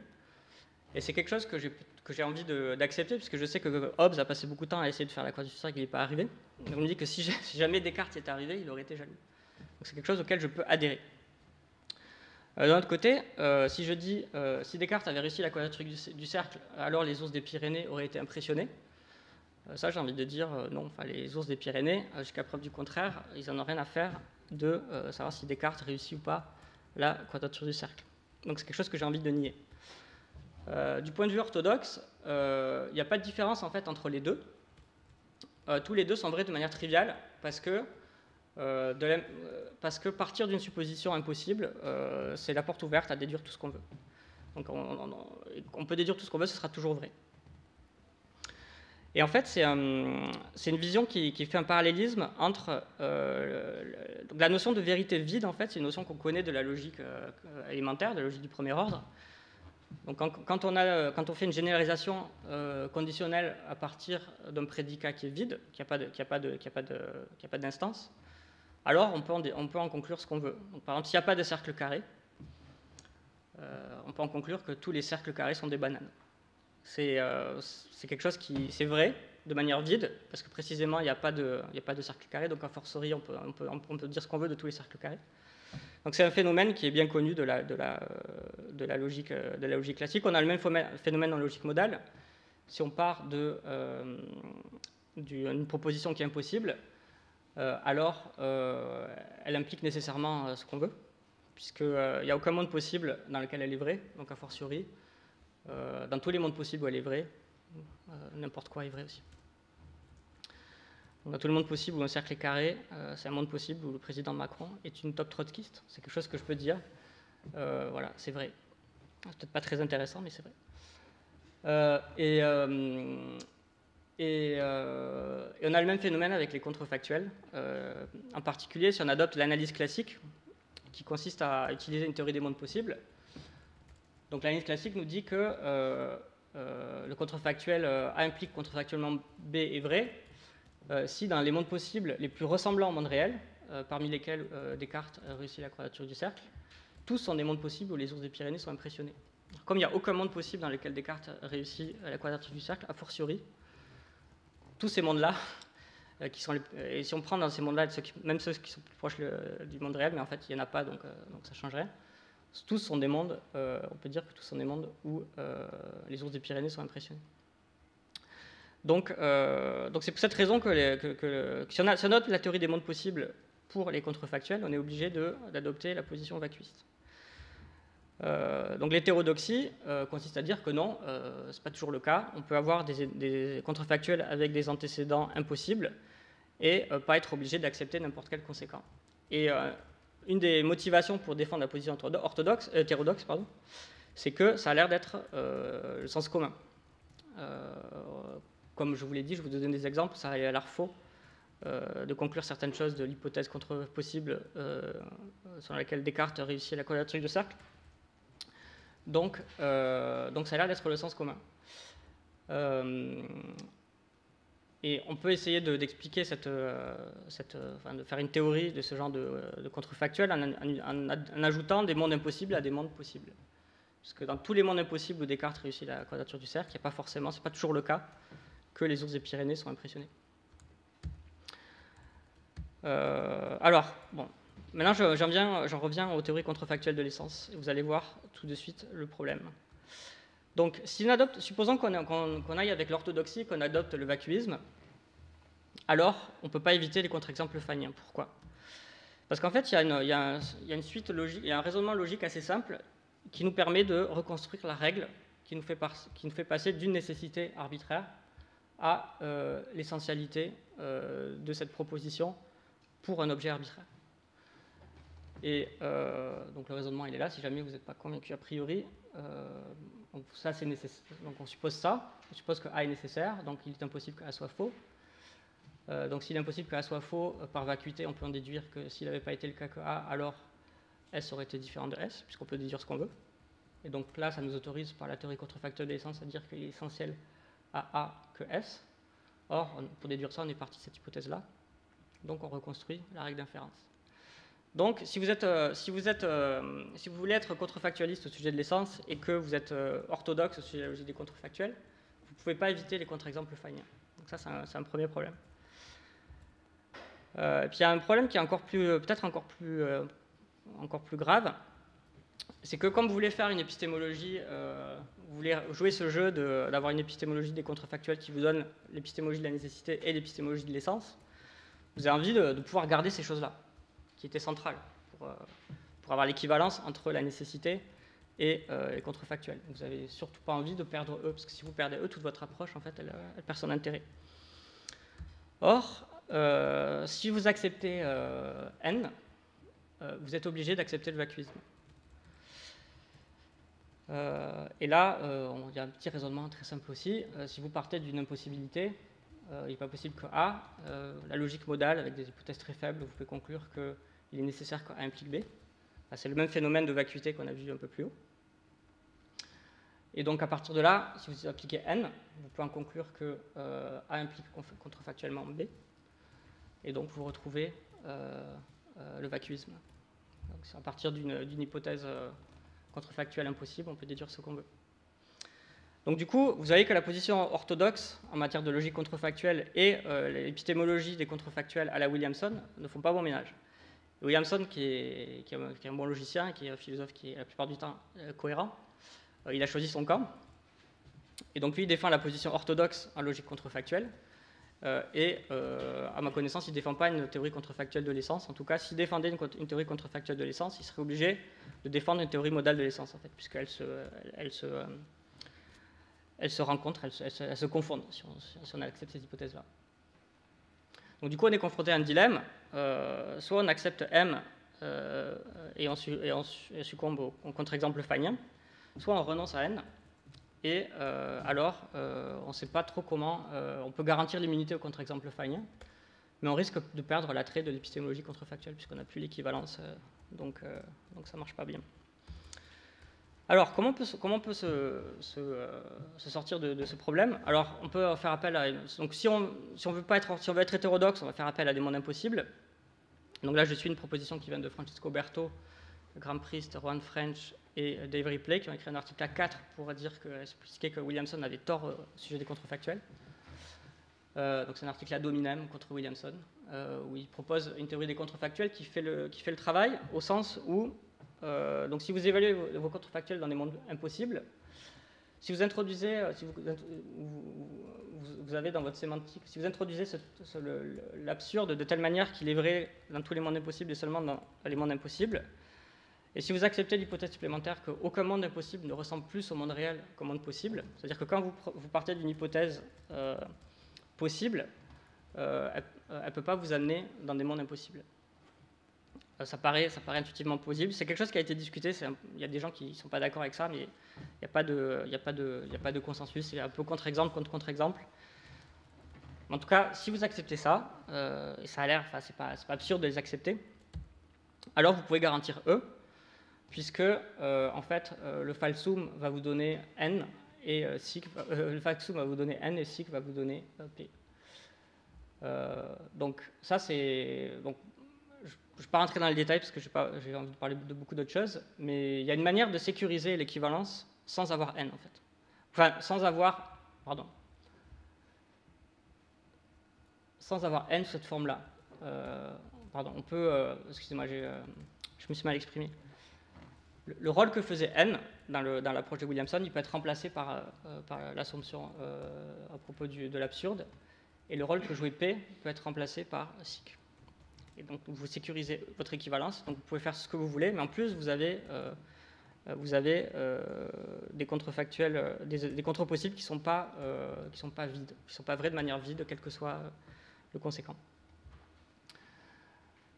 Et c'est quelque chose que j'ai envie d'accepter, puisque je sais que Hobbes a passé beaucoup de temps à essayer de faire la quadrature du cercle, il n'est pas arrivé. Donc on me dit que si jamais Descartes y était arrivé, il aurait été jaloux. Donc c'est quelque chose auquel je peux adhérer. D'un autre côté, si je dis si Descartes avait réussi la quadrature du cercle, alors les ours des Pyrénées auraient été impressionnés. Ça, j'ai envie de dire non. Enfin, les ours des Pyrénées, jusqu'à preuve du contraire, ils n'en ont rien à faire de savoir si Descartes réussit ou pas la quadrature du cercle. Donc c'est quelque chose que j'ai envie de nier. Du point de vue orthodoxe, il n'y a pas de différence en fait entre les deux. Tous les deux sont vrais de manière triviale parce que partir d'une supposition impossible, c'est la porte ouverte à déduire tout ce qu'on veut. Donc on peut déduire tout ce qu'on veut, ce sera toujours vrai. Et en fait, c'est une vision qui fait un parallélisme entre la notion de vérité vide, en fait, c'est une notion qu'on connaît de la logique élémentaire, de la logique du premier ordre. Donc quand on fait une généralisation conditionnelle à partir d'un prédicat qui est vide, qui n'a pas d'instance, alors on peut en conclure ce qu'on veut. Donc, par exemple, s'il n'y a pas de cercle carré, on peut en conclure que tous les cercles carrés sont des bananes. C'est quelque chose qui c'est vrai de manière vide, parce que précisément il n'y a pas de cercle carré, donc a fortiori on peut dire ce qu'on veut de tous les cercles carrés. Donc c'est un phénomène qui est bien connu de la logique classique. On a le même phénomène en logique modale. Si on part d'une proposition qui est impossible, alors elle implique nécessairement ce qu'on veut, puisqu'il n'y a aucun monde possible dans lequel elle est vraie, donc a fortiori, dans tous les mondes possibles où elle est vraie, n'importe quoi est vrai aussi. Dans tous les mondes possibles où un cercle est carré, c'est un monde possible où le président Macron est une top trotskiste. C'est quelque chose que je peux dire. Voilà, c'est vrai. C'est peut-être pas très intéressant, mais c'est vrai. Et on a le même phénomène avec les contrefactuels. En particulier, si on adopte l'analyse classique, qui consiste à utiliser une théorie des mondes possibles. Donc l'analyse classique nous dit que le contrefactuel A implique contrefactuellement B est vrai, si dans les mondes possibles les plus ressemblants au monde réel, parmi lesquels Descartes réussit la quadrature du cercle, tous sont des mondes possibles où les ours des Pyrénées sont impressionnés. Comme il n'y a aucun monde possible dans lequel Descartes réussit la quadrature du cercle, a fortiori, tous ces mondes-là, et si on prend dans ces mondes-là, même ceux qui sont plus proches du monde réel, mais en fait il n'y en a pas, donc ça changerait, tous sont des mondes, on peut dire que tous sont des mondes où les ours des Pyrénées sont impressionnés. Donc c'est pour cette raison que si on note la théorie des mondes possibles pour les contrefactuels, on est obligé d'adopter la position vacuiste. Donc l'hétérodoxie consiste à dire que non, ce n'est pas toujours le cas. On peut avoir des contrefactuels avec des antécédents impossibles et pas être obligé d'accepter n'importe quel conséquent. Et une des motivations pour défendre la position hétérodoxe, c'est que ça a l'air d'être le sens commun. Comme je vous l'ai dit, je vous donne des exemples, ça a l'air faux de conclure certaines choses de l'hypothèse contre-possible sur laquelle Descartes réussit la quadrature du cercle. Donc ça a l'air d'être le sens commun. Et on peut essayer d'expliquer de faire une théorie de ce genre de contrefactuel en ajoutant des mondes impossibles à des mondes possibles. Parce que dans tous les mondes impossibles où Descartes réussit la quadrature du cercle, il n'y a pas forcément, c'est pas toujours le cas que les ours des Pyrénées sont impressionnés. Alors, bon, maintenant j'en reviens aux théories contrefactuelles de l'essence, et vous allez voir tout de suite le problème. Donc, supposons qu'on aille avec l'orthodoxie, qu'on adopte le vacuisme, alors on ne peut pas éviter les contre-exemples feiniens. Pourquoi? Parce qu'en fait, il y a une suite logique, il y a un raisonnement logique assez simple qui nous permet de reconstruire la règle qui nous fait passer d'une nécessité arbitraire à l'essentialité de cette proposition pour un objet arbitraire. Et donc le raisonnement il est là, si jamais vous n'êtes pas convaincu a priori, donc ça c'est nécessaire. Donc on suppose que A est nécessaire, donc il est impossible que A soit faux. Donc s'il est impossible que A soit faux, par vacuité on peut en déduire que s'il n'avait pas été le cas que A, alors S aurait été différent de S, puisqu'on peut déduire ce qu'on veut. Et donc là ça nous autorise par la théorie contrefactuelle de l'essence à dire qu'il est essentiel à A que S. Or, pour déduire ça, on est parti de cette hypothèse-là. Donc on reconstruit la règle d'inférence. Donc, si vous voulez être contrefactualiste au sujet de l'essence et que vous êtes orthodoxe au sujet de la logique des contrefactuels, vous ne pouvy pas éviter les contre-exemples feiniens. Donc ça, c'est un premier problème. Et puis il y a un problème qui est peut-être encore plus grave, c'est que comme vous voulez faire une épistémologie, vous voulez jouer ce jeu d'avoir une épistémologie des contrefactuels qui vous donne l'épistémologie de la nécessité et l'épistémologie de l'essence, vous avez envie de pouvoir garder ces choses-là, qui étaient centrales pour avoir l'équivalence entre la nécessité et les contrefactuels. Vous n'avez surtout pas envie de perdre eux, parce que si vous perdez eux, toute votre approche, en fait, elle perd son intérêt. Or, si vous acceptez n, vous êtes obligé d'accepter le vacuisme. Et là, il y a un petit raisonnement très simple aussi. Si vous partez d'une impossibilité, il n'est pas possible que A, la logique modale, avec des hypothèses très faibles, vous pouvez conclure qu'il est nécessaire que A implique B. C'est le même phénomène de vacuité qu'on a vu un peu plus haut. Et donc à partir de là, si vous appliquez N, vous pouvez en conclure que A implique contrefactuellement B. Et donc vous retrouvez le vacuisme. Donc c'est à partir d'une hypothèse contrefactuelle impossible, on peut déduire ce qu'on veut. Donc du coup, vous voyez que la position orthodoxe en matière de logique contrefactuelle et l'épistémologie des contrefactuels à la Williamson ne font pas bon ménage. Williamson, qui est un bon logicien, qui est un philosophe qui est la plupart du temps cohérent, il a choisi son camp. Et donc lui, il défend la position orthodoxe en logique contrefactuelle. Et à ma connaissance, il ne défend pas une théorie contrefactuelle de l'essence. En tout cas, s'il défendait une théorie contrefactuelle de l'essence, il serait obligé de défendre une théorie modale de l'essence, en fait, puisqu'elles se rencontrent, elles se confondent, si on accepte ces hypothèses-là. Donc du coup, on est confronté à un dilemme. Soit on accepte M et on succombe au contre-exemple feynien, soit on renonce à N. Et alors, on ne sait pas trop comment, on peut garantir l'immunité au contre-exemple feynien, mais on risque de perdre l'attrait de l'épistémologie contrefactuelle, puisqu'on n'a plus l'équivalence, donc ça ne marche pas bien. Alors, comment on peut se sortir de ce problème? Alors, on peut faire appel à... Donc, si on veut être hétérodoxe, on va faire appel à des mondes impossibles. Donc là, je suis une proposition qui vient de Francisco Berto, Graham Priest, Rohan French et Dave Ripley, qui ont écrit un article à 4 pour expliquer que Williamson avait tort au sujet des contrefactuels. Donc c'est un article ad hominem contre Williamson, où il propose une théorie des contrefactuels qui fait le travail, au sens où, donc si vous évaluez vos contrefactuels dans des mondes impossibles, si vous introduisez, vous avez dans votre sémantique, si vous introduisez l'absurde de telle manière qu'il est vrai dans tous les mondes impossibles et seulement dans les mondes impossibles, et si vous acceptez l'hypothèse supplémentaire qu'aucun monde impossible ne ressemble plus au monde réel qu'au monde possible, c'est-à-dire que quand vous partez d'une hypothèse possible, elle ne peut pas vous amener dans des mondes impossibles. Ça paraît intuitivement possible. C'est quelque chose qui a été discuté. Il y a des gens qui ne sont pas d'accord avec ça, mais il n'y a pas de consensus. C'est un peu contre-exemple contre contre-exemple. En tout cas, si vous acceptez ça, et ça a l'air, c'est pas absurde de les accepter, alors vous pouvez garantir E, puisque en fait le falsum va vous donner n et le falsum va vous donner n et sic va vous donner p. Donc ça c'est je ne vais pas rentrer dans les détails parce que j'ai envie de parler de beaucoup d'autres choses, mais il y a une manière de sécuriser l'équivalence sans avoir n en fait. Enfin, sans avoir n sous cette forme-là. On peut... excusez-moi, je me suis mal exprimé. Le rôle que faisait n dans l'approche de Williamson, il peut être remplacé par l'assomption à propos de l'absurde, et le rôle que jouait p peut être remplacé par sic. Et donc vous sécurisez votre équivalence, donc vous pouvez faire ce que vous voulez, mais en plus vous avez des contrefactuels, des contre-possibles qui ne sont pas vides, qui ne sont pas vrais de manière vide, quel que soit le conséquent.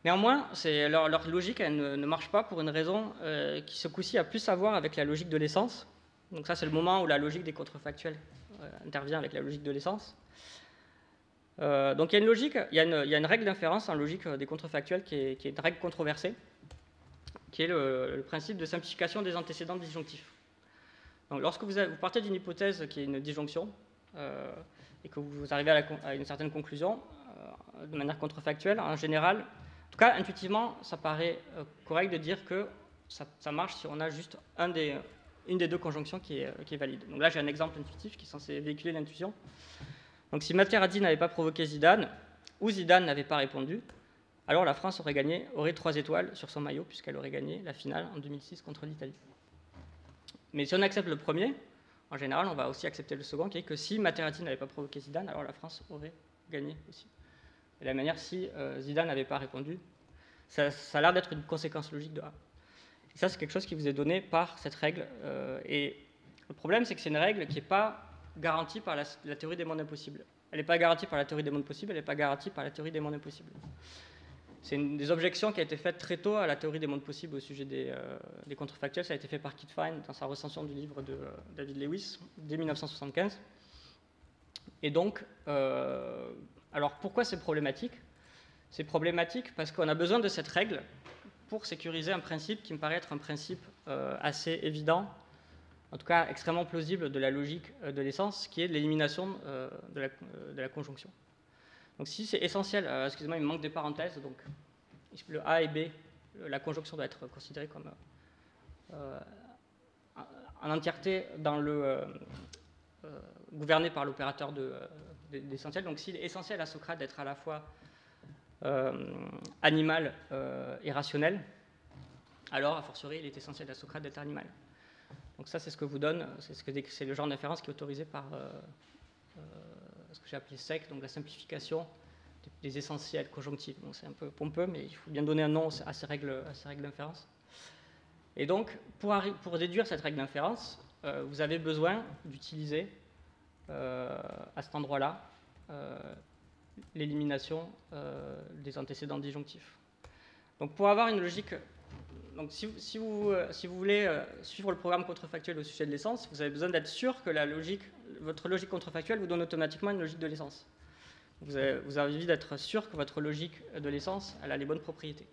Néanmoins, leur logique elle ne marche pas pour une raison qui ce coup-ci a plus à voir avec la logique de l'essence. Donc ça c'est le moment où la logique des contrefactuels intervient avec la logique de l'essence. Donc il y a une logique, il y a une règle d'inférence en logique des contrefactuels qui est une règle controversée, qui est le principe de simplification des antécédents disjonctifs. Donc lorsque vous partez d'une hypothèse qui est une disjonction et que vous arrivez à une certaine conclusion de manière contrefactuelle, en général, en tout cas intuitivement, ça paraît correct de dire que ça marche si on a juste une des deux conjonctions qui est valide. Donc là j'ai un exemple intuitif qui est censé véhiculer l'intuition. Donc si Materazzi n'avait pas provoqué Zidane, ou Zidane n'avait pas répondu, alors la France aurait 3 étoiles sur son maillot, puisqu'elle aurait gagné la finale en 2006 contre l'Italie. Mais si on accepte le premier, en général, on va aussi accepter le second, qui est que si Materazzi n'avait pas provoqué Zidane, alors la France aurait gagné aussi. De la manière, si Zidane n'avait pas répondu, ça a l'air d'être une conséquence logique de A. Et ça, c'est quelque chose qui vous est donné par cette règle. Et le problème, c'est que c'est une règle qui n'est pas garantie par la théorie des mondes impossibles. Elle n'est pas garantie par la théorie des mondes possibles, elle n'est pas garantie par la théorie des mondes impossibles. C'est une des objections qui a été faite très tôt à la théorie des mondes possibles au sujet des contrefactuels. Ça a été fait par Kit Fine dans sa recension du livre de David Lewis, dès 1975. Et donc, alors pourquoi c'est problématique ? C'est problématique parce qu'on a besoin de cette règle pour sécuriser un principe qui me paraît être un principe assez évident, en tout cas extrêmement plausible de la logique de l'essence, qui est l'élimination de la conjonction. Donc si c'est essentiel, excusez-moi, il me manque des parenthèses, donc le A et B, la conjonction doit être considérée comme en entièreté gouvernée par l'opérateur d'essentiel. Donc s'il est essentiel à Socrate d'être à la fois animal et rationnel, alors a fortiori il est essentiel à Socrate d'être animal. Donc ça, c'est ce que vous donne, c'est le genre d'inférence qui est autorisé par ce que j'ai appelé SEC, donc la simplification des essentiels conjonctifs. Donc c'est un peu pompeux, mais il faut bien donner un nom à ces règles d'inférence. Et donc, pour déduire cette règle d'inférence, vous avez besoin d'utiliser à cet endroit-là l'élimination des antécédents disjonctifs. Donc pour avoir une logique... Donc, si vous voulez suivre le programme contrefactuel au sujet de l'essence, vous avez besoin d'être sûr que votre logique contrefactuelle vous donne automatiquement une logique de l'essence. Vous avez envie d'être sûr que votre logique de l'essence elle a les bonnes propriétés.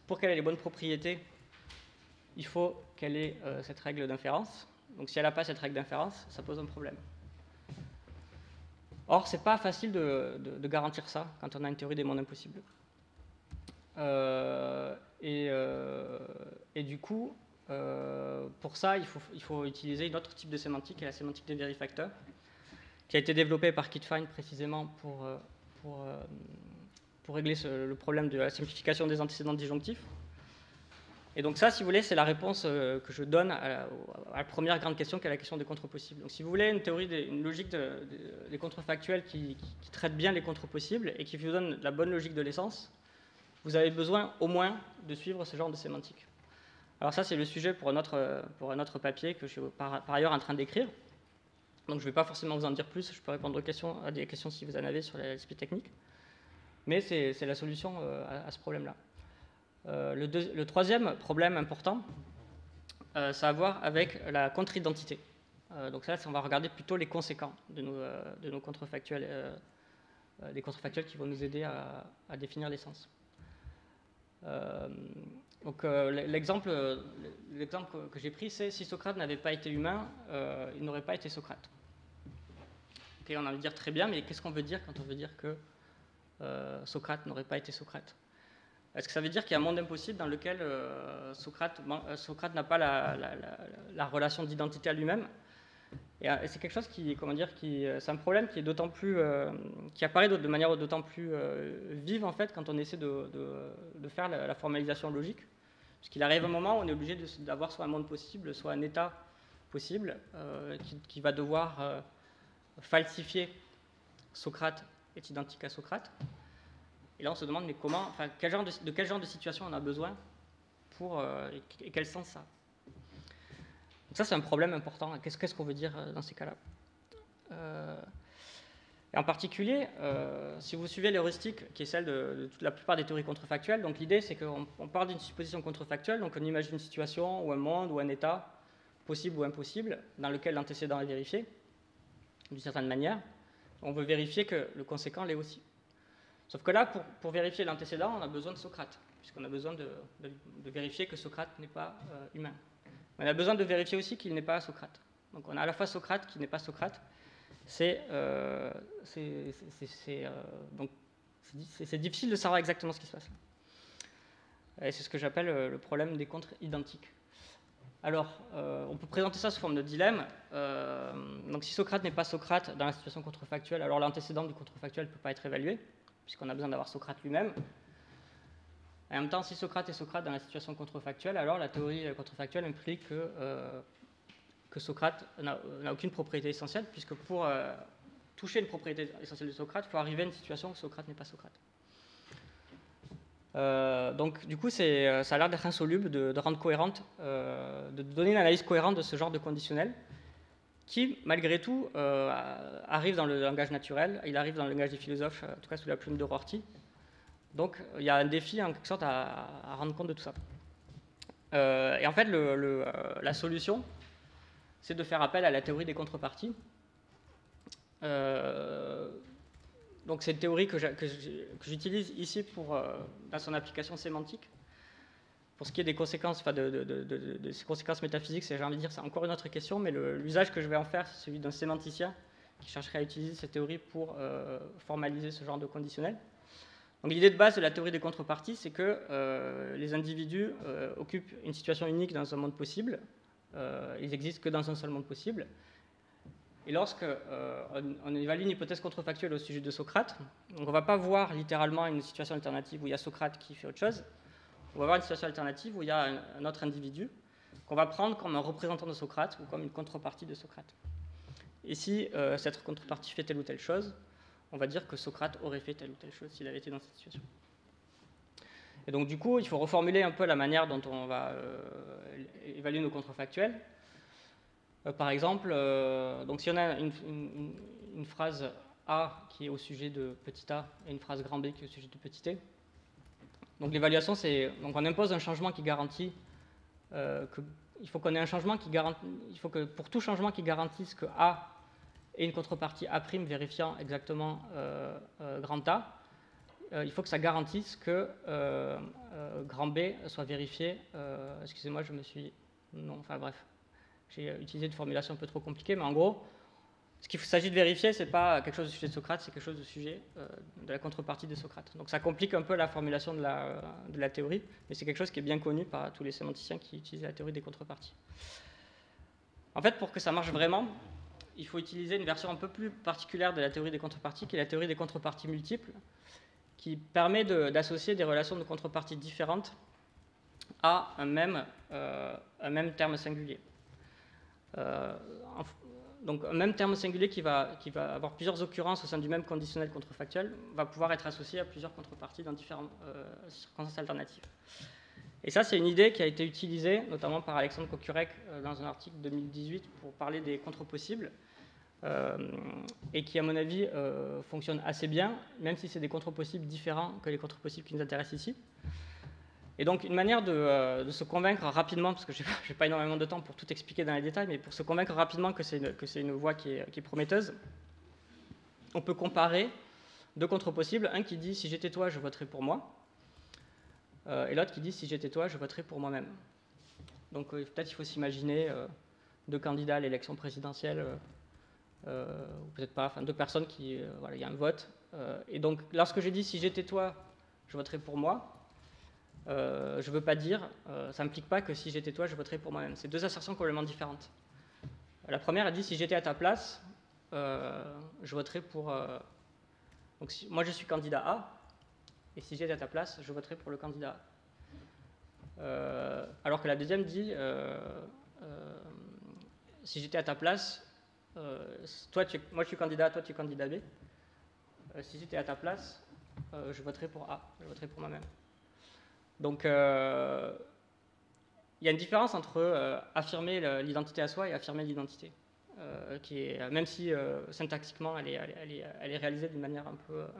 Pour qu'elle ait les bonnes propriétés, il faut qu'elle ait cette règle d'inférence. Donc si elle n'a pas cette règle d'inférence, ça pose un problème. Or, ce n'est pas facile de garantir ça quand on a une théorie des mondes impossibles. Et du coup, Pour ça, il faut utiliser une autre type de sémantique, qui est la sémantique des vérifacteurs, qui a été développée par Kitfind précisément pour régler le problème de la simplification des antécédents disjonctifs. Et donc ça, si vous voulez, c'est la réponse que je donne à la première grande question, qui est la question des contre-possibles. Donc si vous voulez une logique des contrefactuels qui traite bien les contre-possibles et qui vous donne la bonne logique de l'essence, vous avez besoin au moins de suivre ce genre de sémantique. Alors ça, c'est le sujet pour un autre papier que je suis par ailleurs en train d'écrire. Donc je ne vais pas forcément vous en dire plus, je peux répondre à des questions si vous en avez sur l'aspect technique. Mais c'est la solution à ce problème-là. Le troisième problème important, ça a à voir avec la contre-identité. Donc là, on va regarder plutôt les conséquents de nos contrefactuels, des contrefactuels qui vont nous aider à définir l'essence. Donc l'exemple que j'ai pris, c'est si Socrate n'avait pas été humain, il n'aurait pas été Socrate. Okay, on a envie de dire très bien, mais qu'est-ce qu'on veut dire quand on veut dire que Socrate n'aurait pas été Socrate? Est-ce que ça veut dire qu'il y a un monde impossible dans lequel Socrate n'a pas la relation d'identité à lui-même? Et c'est quelque chose c'est un problème qui est d'autant plus, qui apparaît de manière d'autant plus vive en fait quand on essaie de faire la formalisation logique, puisqu'il arrive un moment où on est obligé d'avoir soit un monde possible, soit un état possible, qui va devoir falsifier Socrate est identique à Socrate. Et là, on se demande, mais comment, enfin, de quel genre de situation on a besoin et quel sens ça a. Donc ça, c'est un problème important. Qu'est-ce qu'on veut dire dans ces cas-là? Et en particulier, si vous suivez l'heuristique, qui est celle de toute la plupart des théories contrefactuelles, donc l'idée, c'est qu'on part d'une supposition contrefactuelle, donc on imagine une situation ou un monde ou un état, possible ou impossible, dans lequel l'antécédent est vérifié, d'une certaine manière. On veut vérifier que le conséquent l'est aussi. Sauf que là, pour vérifier l'antécédent, on a besoin de Socrate, puisqu'on a besoin de vérifier que Socrate n'est pas humain. On a besoin de vérifier aussi qu'il n'est pas Socrate. Donc on a à la fois Socrate qui n'est pas Socrate. C'est difficile de savoir exactement ce qui se passe. Et c'est ce que j'appelle le problème des contres identiques. Alors, on peut présenter ça sous forme de dilemme. Donc si Socrate n'est pas Socrate dans la situation contrefactuelle, alors l'antécédent du contrefactuel ne peut pas être évalué, puisqu'on a besoin d'avoir Socrate lui-même. En même temps, si Socrate est Socrate dans la situation contrefactuelle, alors la théorie contrefactuelle implique que Socrate n'a aucune propriété essentielle, puisque pour toucher une propriété essentielle de Socrate, il faut arriver à une situation où Socrate n'est pas Socrate. Donc, du coup, ça a l'air d'être insoluble de rendre cohérente, de donner une analyse cohérente de ce genre de conditionnel, qui, malgré tout, arrive dans le langage naturel, il arrive dans le langage des philosophes, en tout cas sous la plume de Rorty. Donc, il y a un défi, en quelque sorte, à rendre compte de tout ça. Et en fait, la solution, c'est de faire appel à la théorie des contreparties. Donc, c'est une théorie que j'utilise ici dans son application sémantique. Pour ce qui est des conséquences, de ces conséquences métaphysiques, j'ai envie de dire, c'est encore une autre question, mais l'usage que je vais en faire, c'est celui d'un sémanticien qui chercherait à utiliser cette théorie pour formaliser ce genre de conditionnel. Donc l'idée de base de la théorie des contreparties, c'est que les individus occupent une situation unique dans un monde possible, ils n'existent que dans un seul monde possible. Et lorsqu'on évalue une hypothèse contrefactuelle au sujet de Socrate, donc on ne va pas voir littéralement une situation alternative où il y a Socrate qui fait autre chose. On va voir une situation alternative où il y a un autre individu qu'on va prendre comme un représentant de Socrate ou comme une contrepartie de Socrate. Et si cette contrepartie fait telle ou telle chose, on va dire que Socrate aurait fait telle ou telle chose s'il avait été dans cette situation. Et donc du coup, il faut reformuler un peu la manière dont on va évaluer nos contrefactuels. Par exemple, donc si on a une phrase A qui est au sujet de petit a et une phrase grand B qui est au sujet de petit t, donc l'évaluation, donc on impose un changement qui garantit il faut qu'on ait un changement qui garantit, il faut que pour tout changement qui garantisse que A ait une contrepartie A' vérifiant exactement grand A, il faut que ça garantisse que grand B soit vérifié. Excusez-moi, non, enfin bref, j'ai utilisé une formulation un peu trop compliquée, mais en gros, Ce qu'il s'agit de vérifier, ce n'est pas quelque chose du sujet de Socrate, c'est quelque chose du sujet de la contrepartie de Socrate. Donc ça complique un peu la formulation de la théorie, mais c'est quelque chose qui est bien connu par tous les sémanticiens qui utilisent la théorie des contreparties. En fait, pour que ça marche vraiment, il faut utiliser une version un peu plus particulière de la théorie des contreparties, qui est la théorie des contreparties multiples, qui permet d'associer des relations de contreparties différentes à un même terme singulier. Donc un même terme singulier qui va avoir plusieurs occurrences au sein du même conditionnel contrefactuel va pouvoir être associé à plusieurs contreparties dans différentes circonstances alternatives. Et ça, c'est une idée qui a été utilisée notamment par Alexandre Kokurek dans un article 2018 pour parler des contre-possibles et qui, à mon avis, fonctionne assez bien, même si c'est des contre-possibles différents que les contre-possibles qui nous intéressent ici. Et donc, une manière de se convaincre rapidement, parce que je n'ai pas énormément de temps pour tout expliquer dans les détails, mais pour se convaincre rapidement que c'est une voie qui est prometteuse, on peut comparer deux contre-possibles, un qui dit « si j'étais toi, je voterais pour moi », et l'autre qui dit « si j'étais toi, je voterais pour moi-même ». Donc, peut-être il faut s'imaginer deux candidats à l'élection présidentielle, ou peut-être pas, enfin deux personnes qui, voilà, il y a un vote. Et donc, lorsque je dis « si j'étais toi, je voterais pour moi », je ne veux pas dire, ça n'implique pas que si j'étais toi, je voterais pour moi-même. C'est deux assertions complètement différentes. La première, elle dit si j'étais à ta place, je voterais pour. Donc, moi, je suis candidat A, et si j'étais à ta place, je voterais pour le candidat A. Alors que la deuxième dit si j'étais à ta place, moi je suis candidat A, toi tu es candidat B. Si j'étais à ta place, je voterais pour A, je voterais pour moi-même. Donc, il y a une différence entre affirmer l'identité à soi et affirmer l'identité, même si syntaxiquement elle est réalisée d'une manière un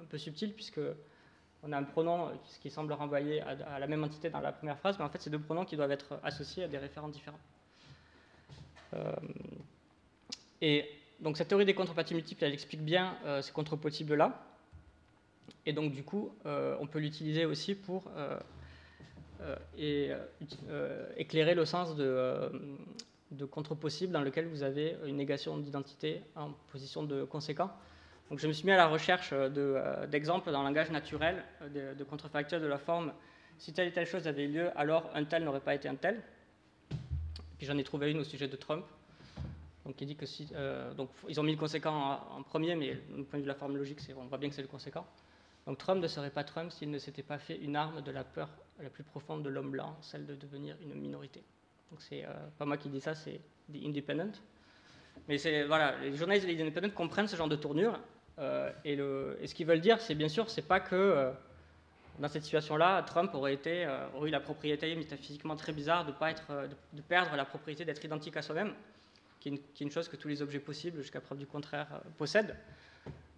peu subtile, puisqu'on a un pronom qui semble renvoyer à la même entité dans la première phrase, mais en fait, c'est deux pronoms qui doivent être associés à des référents différents. Et donc, cette théorie des contreparties multiples, elle explique bien ces contre-possibles-là. Et donc, du coup, on peut l'utiliser aussi pour éclairer le sens de contre-possible dans lequel vous avez une négation d'identité en position de conséquent. Donc je me suis mis à la recherche d'exemples dans le langage naturel de contrefactuels de la forme si telle et telle chose avait lieu, alors un tel n'aurait pas été un tel. Puis j'en ai trouvé une au sujet de Trump. Donc il dit que si, donc ils ont mis le conséquent en premier, mais du point de vue de la forme logique, on voit bien que c'est le conséquent. Donc Trump ne serait pas Trump s'il ne s'était pas fait une arme de la peur la plus profonde de l'homme blanc, celle de devenir une minorité. Donc c'est pas moi qui dis ça, c'est The Independent. Mais voilà, les journalistes de The Independent comprennent ce genre de tournure, et ce qu'ils veulent dire, c'est bien sûr, c'est pas que dans cette situation-là, Trump aurait eu la propriété métaphysiquement très bizarre de perdre la propriété d'être identique à soi-même, qui est une chose que tous les objets possibles, jusqu'à preuve du contraire, possèdent.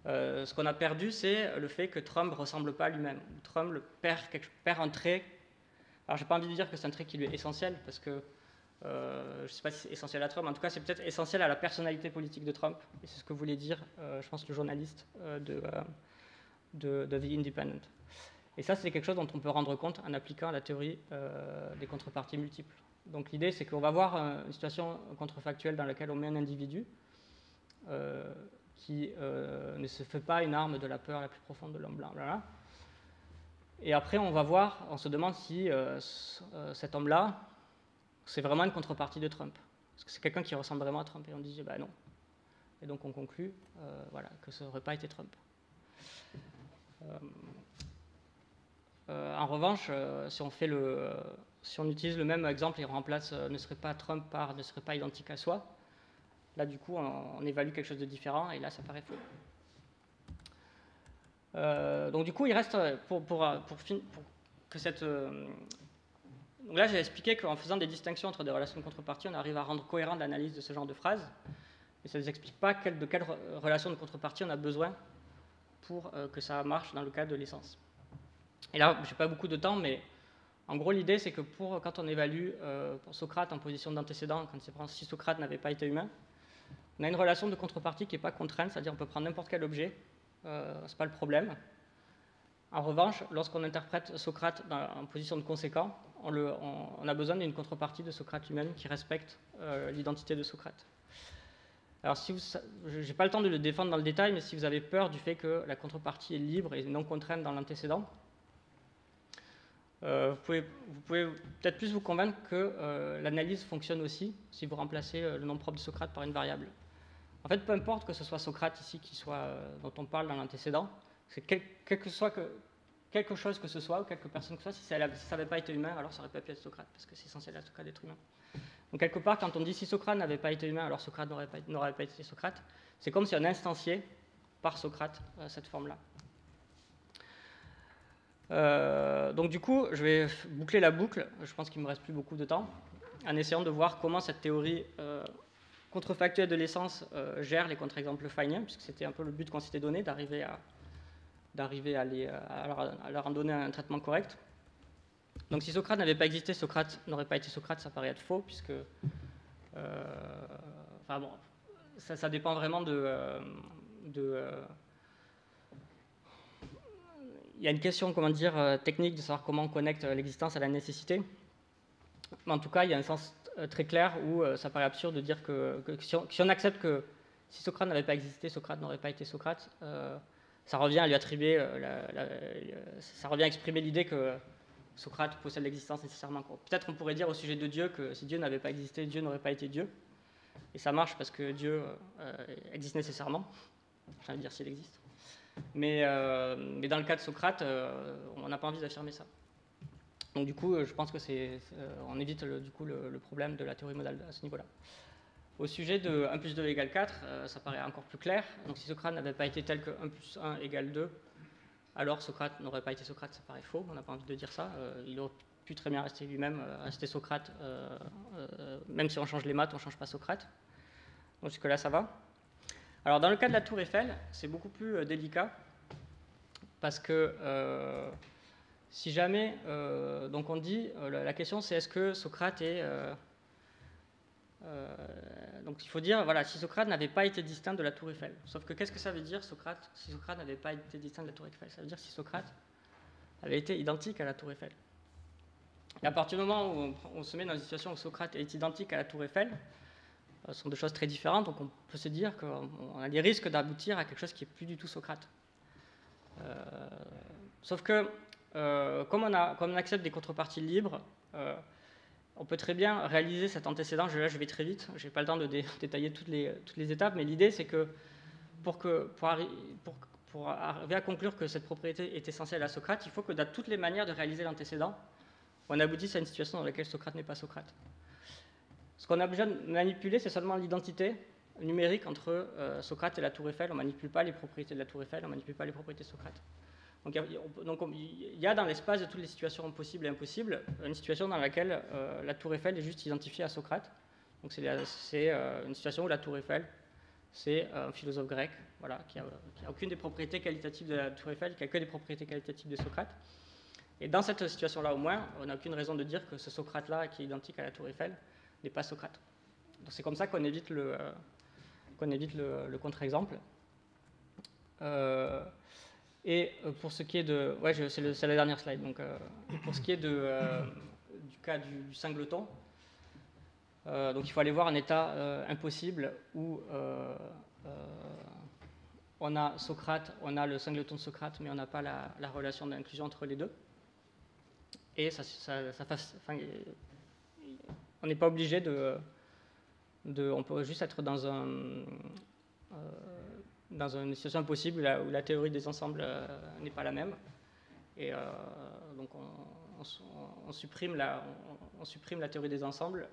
Ce qu'on a perdu, c'est le fait que Trump ne ressemble pas à lui-même. Trump perd un trait. Alors, je n'ai pas envie de dire que c'est un trait qui lui est essentiel, parce que je ne sais pas si c'est essentiel à Trump. En tout cas, c'est peut-être essentiel à la personnalité politique de Trump. Et c'est ce que voulait dire, je pense, le journaliste de The Independent. Et ça, c'est quelque chose dont on peut rendre compte en appliquant la théorie des contreparties multiples. Donc, l'idée, c'est qu'on va voir une situation contrefactuelle dans laquelle on met un individu qui ne se fait pas une arme de la peur la plus profonde de l'homme blanc. Voilà. Et après, on se demande si cet homme-là, c'est vraiment une contrepartie de Trump. Est-ce que c'est quelqu'un qui ressemble vraiment à Trump? Et on dit, bah non. Et donc on conclut voilà, que ça n'aurait pas été Trump. En revanche, si on utilise le même exemple et on remplace ne serait pas Trump par ne serait pas identique à soi, là, du coup, on évalue quelque chose de différent, et là, ça paraît faux. Donc, du coup, il reste, que cette... donc là, j'ai expliqué qu'en faisant des distinctions entre des relations de contrepartie, on arrive à rendre cohérente l'analyse de ce genre de phrase, mais ça ne nous explique pas de quelle relation de contrepartie on a besoin pour que ça marche dans le cas de l'essence. Et là, je n'ai pas beaucoup de temps, mais en gros, l'idée, c'est que quand on évalue pour Socrate en position d'antécédent, si Socrate n'avait pas été humain, on a une relation de contrepartie qui n'est pas contrainte, c'est-à-dire on peut prendre n'importe quel objet, ce n'est pas le problème. En revanche, lorsqu'on interprète Socrate en position de conséquent, on a besoin d'une contrepartie de Socrate lui-même qui respecte l'identité de Socrate. Alors, je n'ai pas le temps de le défendre dans le détail, mais si vous avez peur du fait que la contrepartie est libre et non contrainte dans l'antécédent, vous pouvez peut-être plus vous convaincre que l'analyse fonctionne aussi si vous remplacez le nom propre de Socrate par une variable. En fait, peu importe que ce soit Socrate ici dont on parle dans l'antécédent, c'est quelque chose que ce soit, ou quelque personne que ce soit, si ça n'avait pas été humain, alors ça n'aurait pas pu être Socrate, parce que c'est censé être le cas d'être humain. Donc quelque part, quand on dit si Socrate n'avait pas été humain, alors Socrate n'aurait pas été Socrate, c'est comme si on instanciait par Socrate cette forme-là. Donc du coup, je vais boucler la boucle, je pense qu'il ne me reste plus beaucoup de temps, en essayant de voir comment cette théorie contrefactuelle de l'essence gère les contre-exemples feiniens, puisque c'était un peu le but qu'on s'était donné, d'arriver à leur en donner un traitement correct. Donc si Socrate n'avait pas existé, Socrate n'aurait pas été Socrate, ça paraît être faux, puisque... enfin bon, ça dépend vraiment il y a une question, comment dire, technique de savoir comment on connecte l'existence à la nécessité. Mais en tout cas, il y a un sens très clair où ça paraît absurde de dire que si on accepte que si Socrate n'avait pas existé, Socrate n'aurait pas été Socrate, ça revient à lui attribuer, ça revient à exprimer l'idée que Socrate possède l'existence nécessairement. Peut-être on pourrait dire au sujet de Dieu que si Dieu n'avait pas existé, Dieu n'aurait pas été Dieu. Et ça marche parce que Dieu existe nécessairement. J'ai envie de dire s'il existe. Mais dans le cas de Socrate, on n'a pas envie d'affirmer ça. Donc du coup, je pense que on évite le problème de la théorie modale à ce niveau-là. Au sujet de 1 plus 2 égale 4, ça paraît encore plus clair. Donc si Socrate n'avait pas été tel que 1 plus 1 égale 2, alors Socrate n'aurait pas été Socrate, ça paraît faux, on n'a pas envie de dire ça. Il aurait pu très bien rester lui-même, rester Socrate, même si on change les maths, on ne change pas Socrate. Donc jusque-là, ça va. Alors dans le cas de la tour Eiffel, c'est beaucoup plus délicat, parce que si jamais, donc on dit, la question c'est est-ce que Socrate est... donc il faut dire, voilà, si Socrate n'avait pas été distinct de la tour Eiffel. Sauf que qu'est-ce que ça veut dire, Socrate, si Socrate n'avait pas été distinct de la tour Eiffel? Ça veut dire si Socrate avait été identique à la tour Eiffel. Et à partir du moment où on se met dans une situation où Socrate est identique à la tour Eiffel, ce sont deux choses très différentes, donc on peut se dire qu'on a des risques d'aboutir à quelque chose qui n'est plus du tout Socrate. Sauf que, comme on accepte des contreparties libres, on peut très bien réaliser cet antécédent. Là, je vais très vite, je n'ai pas le temps de détailler toutes les étapes, mais l'idée, c'est que pour arriver à conclure que cette propriété est essentielle à Socrate, il faut que, de toutes les manières de réaliser l'antécédent, on aboutisse à une situation dans laquelle Socrate n'est pas Socrate. Ce qu'on a besoin de manipuler, c'est seulement l'identité numérique entre Socrate et la tour Eiffel. On ne manipule pas les propriétés de la tour Eiffel, on ne manipule pas les propriétés de Socrate. Donc il y a dans l'espace de toutes les situations possibles et impossibles, une situation dans laquelle la tour Eiffel est juste identifiée à Socrate. Donc c'est une situation où la tour Eiffel, c'est un philosophe grec, voilà, qui n'a aucune des propriétés qualitatives de la tour Eiffel, qui n'a que des propriétés qualitatives de Socrate. Et dans cette situation-là, au moins, on n'a aucune raison de dire que ce Socrate-là, qui est identique à la tour Eiffel, n'est pas Socrate. Donc c'est comme ça qu'on évite le contre-exemple. Et pour ce qui est de... Ouais, c'est la dernière slide. Donc, pour ce qui est du cas du singleton, donc il faut aller voir un état impossible où on a Socrate, on a le singleton de Socrate, mais on n'a pas la relation d'inclusion entre les deux. Et on n'est pas obligé on peut juste être dans une situation impossible où la théorie des ensembles n'est pas la même. Et donc on supprime la théorie des ensembles,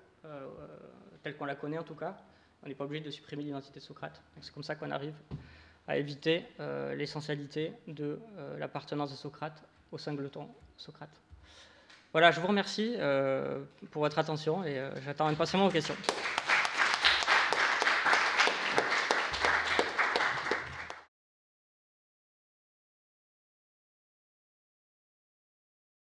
telle qu'on la connaît en tout cas. On n'est pas obligé de supprimer l'identité de Socrate. C'est comme ça qu'on arrive à éviter l'essentialité de l'appartenance de Socrate au singleton Socrate. Voilà, je vous remercie pour votre attention et j'attends impatiemment vos questions.